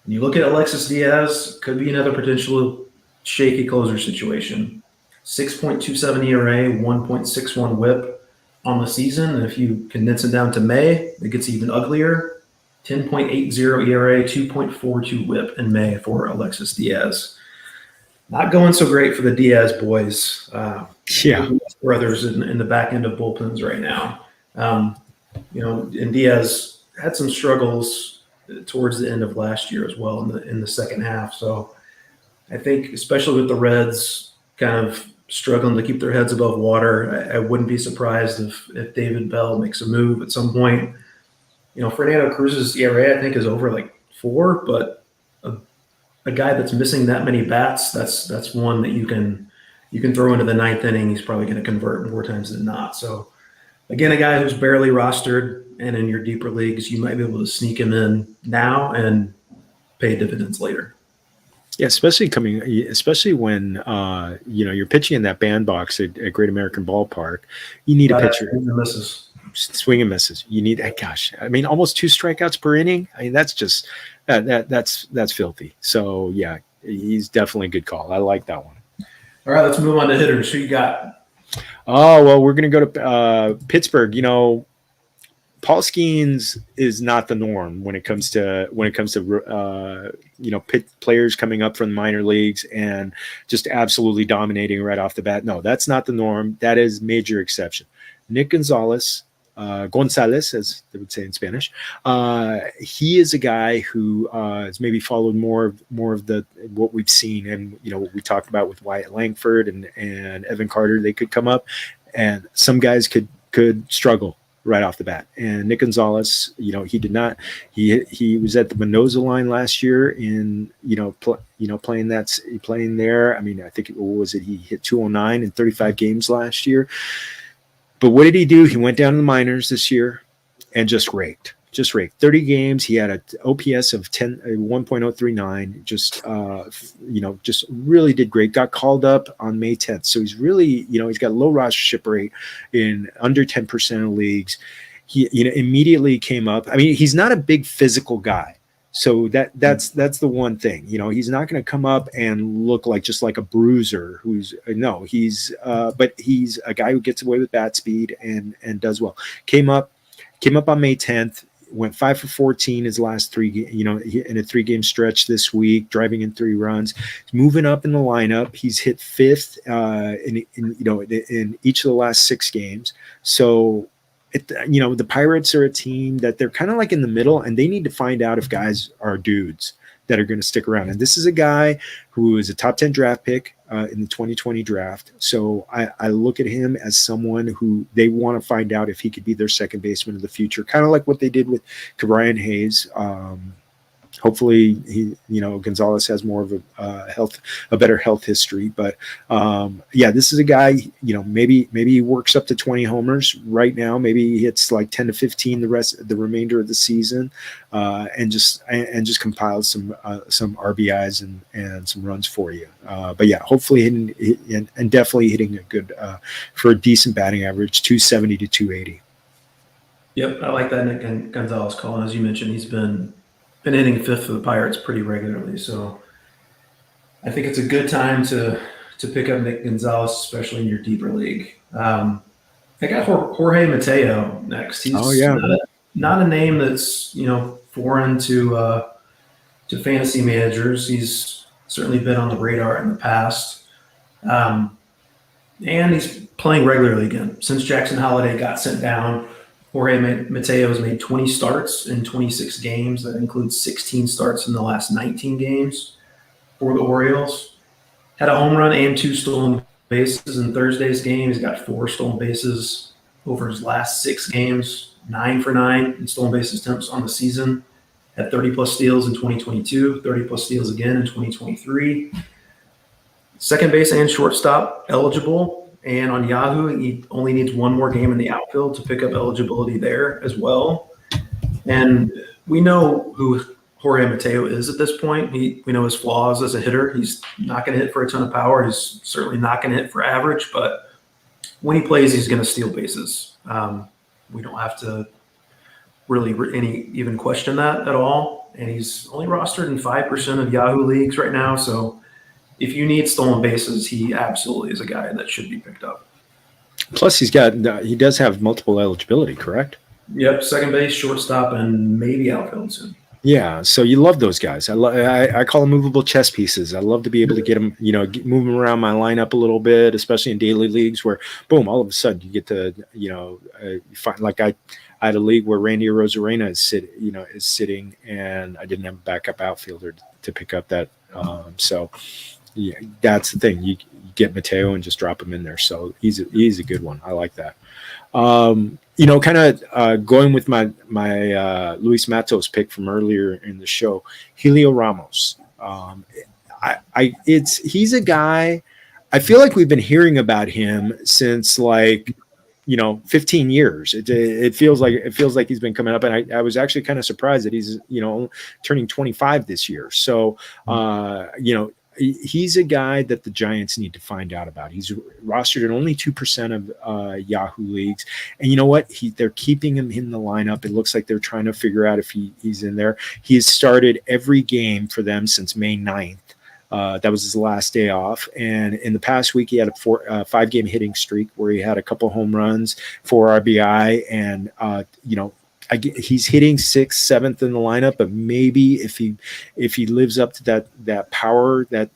When you look at Alexis Diaz, could be another potential shaky closer situation. 6.27 ERA, 1.61 whip on the season. And if you condense it down to May, it gets even uglier. 10.80 ERA, 2.42 whip in May for Alexis Diaz. Not going so great for the Diaz boys. Brothers in the back end of bullpens right now. And Diaz had some struggles towards the end of last year as well in the second half. So I think, especially with the Reds kind of struggling to keep their heads above water, I wouldn't be surprised if David Bell makes a move at some point. Fernando Cruz's ERA, I think, is over like 4, but a guy that's missing that many bats, that's one that you can throw into the 9th inning. He's probably going to convert more times than not. So, again, a guy who's barely rostered, and in your deeper leagues, you might be able to sneak him in now and pay dividends later. Yeah, especially when you're pitching in that bandbox at Great American Ballpark. You need a pitcher. Swing and misses. You need that. Gosh, I mean, almost 2 strikeouts per inning. I mean, that's just that's filthy. So yeah, he's definitely a good call. I like that one. All right, let's move on to hitters. Who you got? Oh well, we're gonna go to Pittsburgh. Paul Skeens is not the norm when it comes to players coming up from the minor leagues and just absolutely dominating right off the bat. No, that's not the norm. That is major exception. Nick Gonzalez, as they would say in Spanish, he is a guy who has maybe followed more of what we've seen and what we talked about with Wyatt Langford and Evan Carter. They could come up, and some guys could struggle right off the bat. And Nick Gonzalez, he did not. He was at the Mendoza line last year in playing there. I mean, I think he hit 209 in 35 games last year. But what did he do? He went down to the minors this year and just raked. 30 games. He had an OPS of 1.039. Just really did great. Got called up on May 10th. So he's really, he's got low rostership rate in under 10% of leagues. He, immediately came up. I mean, he's not a big physical guy. So that's the one thing. He's not going to come up and look just like a bruiser but he's a guy who gets away with bat speed and does well. Came up on May 10th, went 5 for 14 his last 3 in a 3-game stretch this week, driving in 3 runs. He's moving up in the lineup. He's hit 5th in each of the last 6 games. So the Pirates are a team that they're kind of like in the middle, and they need to find out if guys are dudes that are going to stick around. And this is a guy who is a top 10 draft pick in the 2020 draft. So I look at him as someone who they want to find out if he could be their second baseman of the future, kind of like what they did with Brian Hayes. Hopefully Gonzalez has more of a better health history, but this is a guy, maybe he works up to 20 homers right now. Maybe he hits like 10 to 15 the remainder of the season, and just compiles some RBIs and some runs for you. But yeah, hopefully and definitely hitting a good for a decent batting average, 270 to 280. Yep, I like that Nick Gonzalez call. And as you mentioned, he's been hitting 5th for the Pirates pretty regularly. So I think it's a good time to pick up Nick Gonzalez, especially in your deeper league. I got Jorge Mateo next. He's not a name that's, foreign to fantasy managers. He's certainly been on the radar in the past. And he's playing regularly again. Since Jackson Holliday got sent down, Jorge Mateo has made 20 starts in 26 games. That includes 16 starts in the last 19 games for the Orioles. Had a home run and 2 stolen bases in Thursday's game. He's got 4 stolen bases over his last 6 games, 9 for 9 in stolen base attempts on the season. Had 30-plus steals in 2022, 30-plus steals again in 2023. Second base and shortstop eligible. And on Yahoo, he only needs 1 more game in the outfield to pick up eligibility there as well. And we know who Jorge Mateo is at this point. We know his flaws as a hitter. He's not going to hit for a ton of power. He's certainly not going to hit for average, but when he plays, he's going to steal bases. We don't have to really even question that at all. And he's only rostered in 5% of Yahoo leagues right now. So if you need stolen bases, he absolutely is a guy that should be picked up. Plus, he does have multiple eligibility, correct? Yep, second base, shortstop, and maybe outfield soon. Yeah, so you love those guys. I call them movable chess pieces. I love to be able to get them, move them around my lineup a little bit, especially in daily leagues where, boom, all of a sudden you get to, you find, like I had a league where Randy Arozarena is sitting, and I didn't have a backup outfielder to pick up that. So yeah, that's the thing. You get Mateo and just drop him in there. So he's a good one. I like that. Going with my Luis Matos pick from earlier in the show, Helio Ramos. He's a guy. I feel like we've been hearing about him since 15 years. It feels like he's been coming up, and I was actually kind of surprised that he's turning 25 this year. So he's a guy that the Giants need to find out about. He's rostered in only 2% of Yahoo leagues. And you know what? They're keeping him in the lineup. It looks like they're trying to figure out if he's in there. He has started every game for them since May 9th. That was his last day off. And in the past week, he had a 5-game hitting streak where he had a couple home runs, 4 RBI, and, he's hitting 6th, 7th in the lineup, but maybe if he lives up to that power that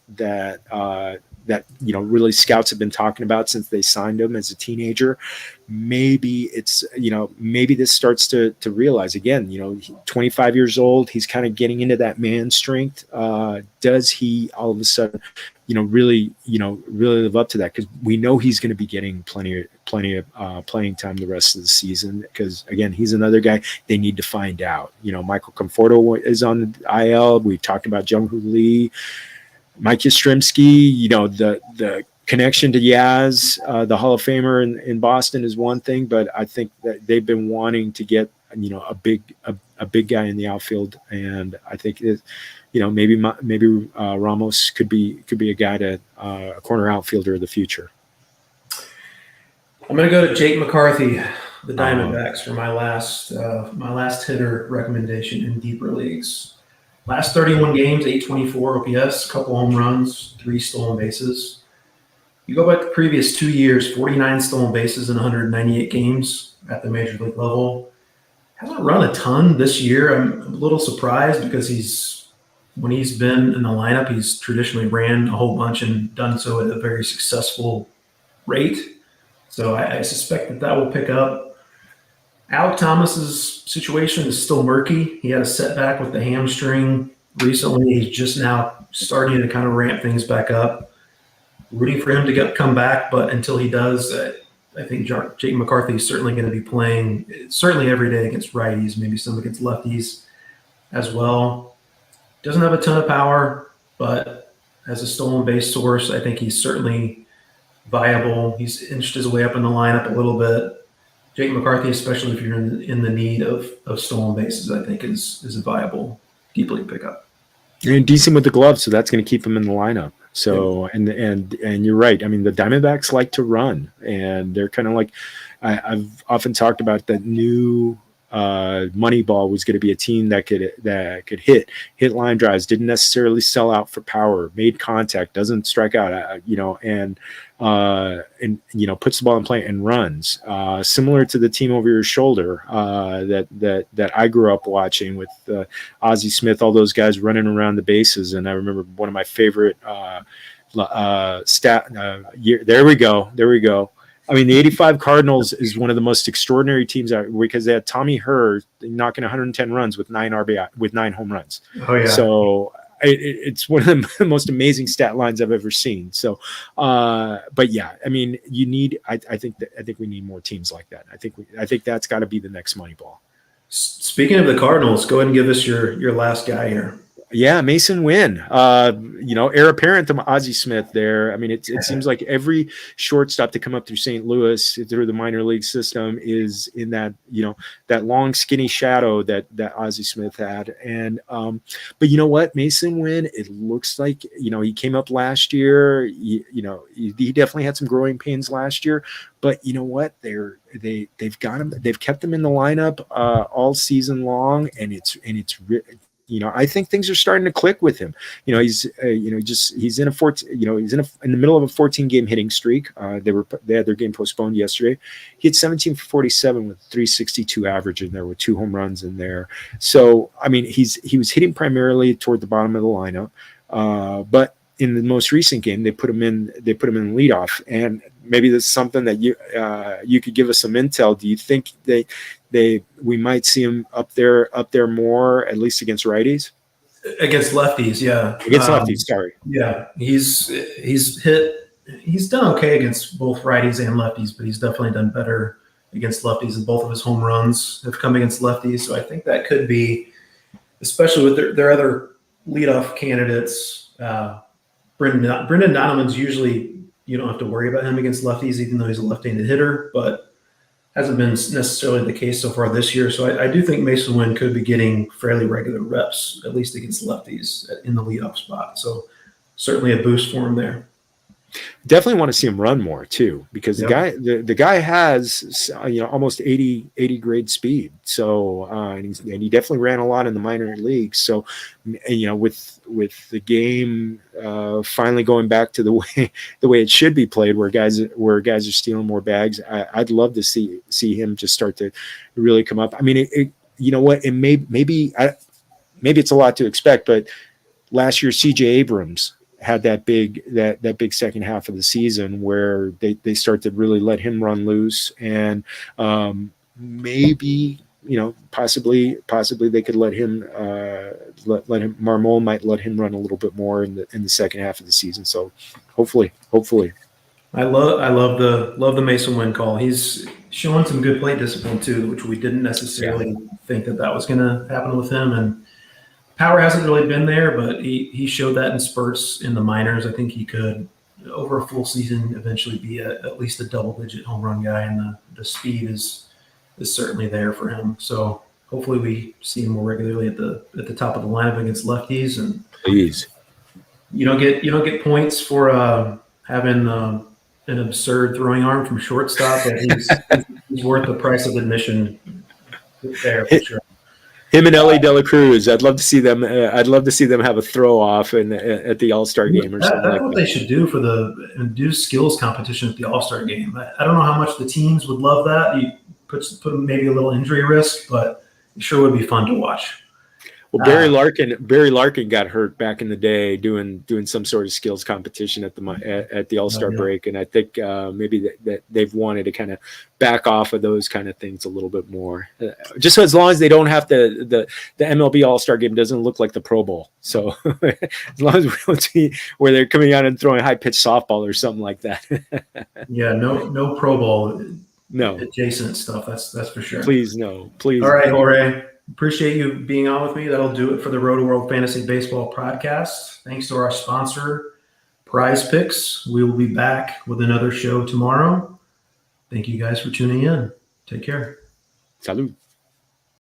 really scouts have been talking about since they signed him as a teenager, maybe maybe this starts to realize again, 25 years old, he's kind of getting into that man strength. Does he all of a sudden, really live up to that? Because we know he's going to be getting plenty of playing time the rest of the season. Because again, he's another guy they need to find out. Michael Conforto is on the IL. We've talked about Jung-Hoo Lee, Mike Yastrzemski. The connection to Yaz, the Hall of Famer in Boston, is one thing, but I think that they've been wanting to get a big guy in the outfield, and I think maybe Ramos could be a guy to a corner outfielder of the future. I'm going to go to Jake McCarthy, the Diamondbacks, for my last hitter recommendation in deeper leagues. Last 31 games, 824 OPS, couple home runs, 3 stolen bases. You go back the previous 2 years, 49 stolen bases in 198 games at the major league level. Hasn't run a ton this year. I'm a little surprised because when he's been in the lineup, he's traditionally ran a whole bunch and done so at a very successful rate. So I suspect that will pick up. Alek Thomas's situation is still murky. He had a setback with the hamstring recently. He's just now starting to kind of ramp things back up. Rooting for him to come back, but until he does, I think Jake McCarthy is certainly going to be playing certainly every day against righties, maybe some against lefties as well. Doesn't have a ton of power, but as a stolen base source, I think he's certainly viable. He's inched his way up in the lineup a little bit. Jake McCarthy, especially if you're in the need of stolen bases, I think is a viable deep league pickup. And decent with the glove, so that's going to keep him in the lineup. So and you're right. I mean, the Diamondbacks like to run, and they're kind of like I've often talked about that new Moneyball was going to be a team that could hit line drives, didn't necessarily sell out for power, made contact, doesn't strike out, and puts the ball in play and runs. Similar to the team over your shoulder that I grew up watching with Ozzie Smith, all those guys running around the bases. And I remember one of my favorite year. There we go. I mean, the 85 Cardinals is one of the most extraordinary teams because they had Tommy Herr knocking 110 runs with 9 RBI, with 9 home runs. Oh yeah. So it's one of the most amazing stat lines I've ever seen. So, but yeah, I mean, I think we need more teams like that. I think that's got to be the next Moneyball. Speaking of the Cardinals, go ahead and give us your last guy here. Yeah, Mason Wynn. Heir apparent to Ozzie Smith there. I mean, it seems like every shortstop to come up through St. Louis through the minor league system is in that, that long skinny shadow that Ozzie Smith had. And but you know what, Mason Wynn, it looks like, he came up last year. He definitely had some growing pains last year. But you know what? They've got him. They've kept him in the lineup all season long, and it's I think things are starting to click with him. He's he's in a 14. He's in the middle of a 14-game hitting streak. They had their game postponed yesterday. He had 17 for 47 with 362 average in there with 2 home runs in there. So I mean, he was hitting primarily toward the bottom of the lineup, but in the most recent game, they put him in leadoff, and maybe that's something that you could give us some intel. Do you think we might see him up there more, at least against righties? Against lefties, yeah. Against lefties, sorry. Yeah, he's done okay against both righties and lefties, but he's definitely done better against lefties, and both of his home runs have come against lefties. So I think that could be, especially with their other leadoff candidates. Brendan Donovan's usually, you don't have to worry about him against lefties, even though he's a left-handed hitter, but hasn't been necessarily the case so far this year. So I do think Mason Wynn could be getting fairly regular reps, at least against lefties in the leadoff spot. So certainly a boost for him there. Definitely want to see him run more too, because the guy has almost 80 grade speed. So and he definitely ran a lot in the minor leagues. So with the game finally going back to the way it should be played, where guys are stealing more bags, I'd love to see him just start to really come up. I mean, maybe it's a lot to expect, but last year C.J. Abrams had that big second half of the season where they start to really let him run loose, and maybe possibly they could let him Marmol might let him run a little bit more in the second half of the season. So hopefully. I love the Mason Wynn call. He's showing some good plate discipline too, which we didn't necessarily think that was going to happen with him. And power hasn't really been there, but he showed that in spurts in the minors. I think he could, over a full season, eventually be at least a double-digit home run guy, and the speed is certainly there for him. So hopefully we see him more regularly at the top of the lineup against lefties. And please, you don't get points for having an absurd throwing arm from shortstop, but he's worth the price of admission there for sure. Him and Ellie Dela Cruz. I'd love to see them. I'd love to see them have a throw off at the All-Star game or something. That's what they should do do skills competition at the All-Star game. I don't know how much the teams would love that. You put maybe a little injury risk, but it sure would be fun to watch. Well, Barry Larkin got hurt back in the day doing some sort of skills competition at the All-Star break, and I think maybe that they've wanted to kind of back off of those kind of things a little bit more. Just as long as they don't have the MLB All-Star game doesn't look like the Pro Bowl. So as long as we don't see where they're coming out and throwing high-pitched softball or something like that. Yeah, no Pro Bowl. No adjacent stuff. That's for sure. Please no. Please. All right, Jorge. Appreciate you being on with me. That'll do it for the Roto World Fantasy Baseball podcast. Thanks to our sponsor, Prize Picks. We will be back with another show tomorrow. Thank you guys for tuning in. Take care. Salud.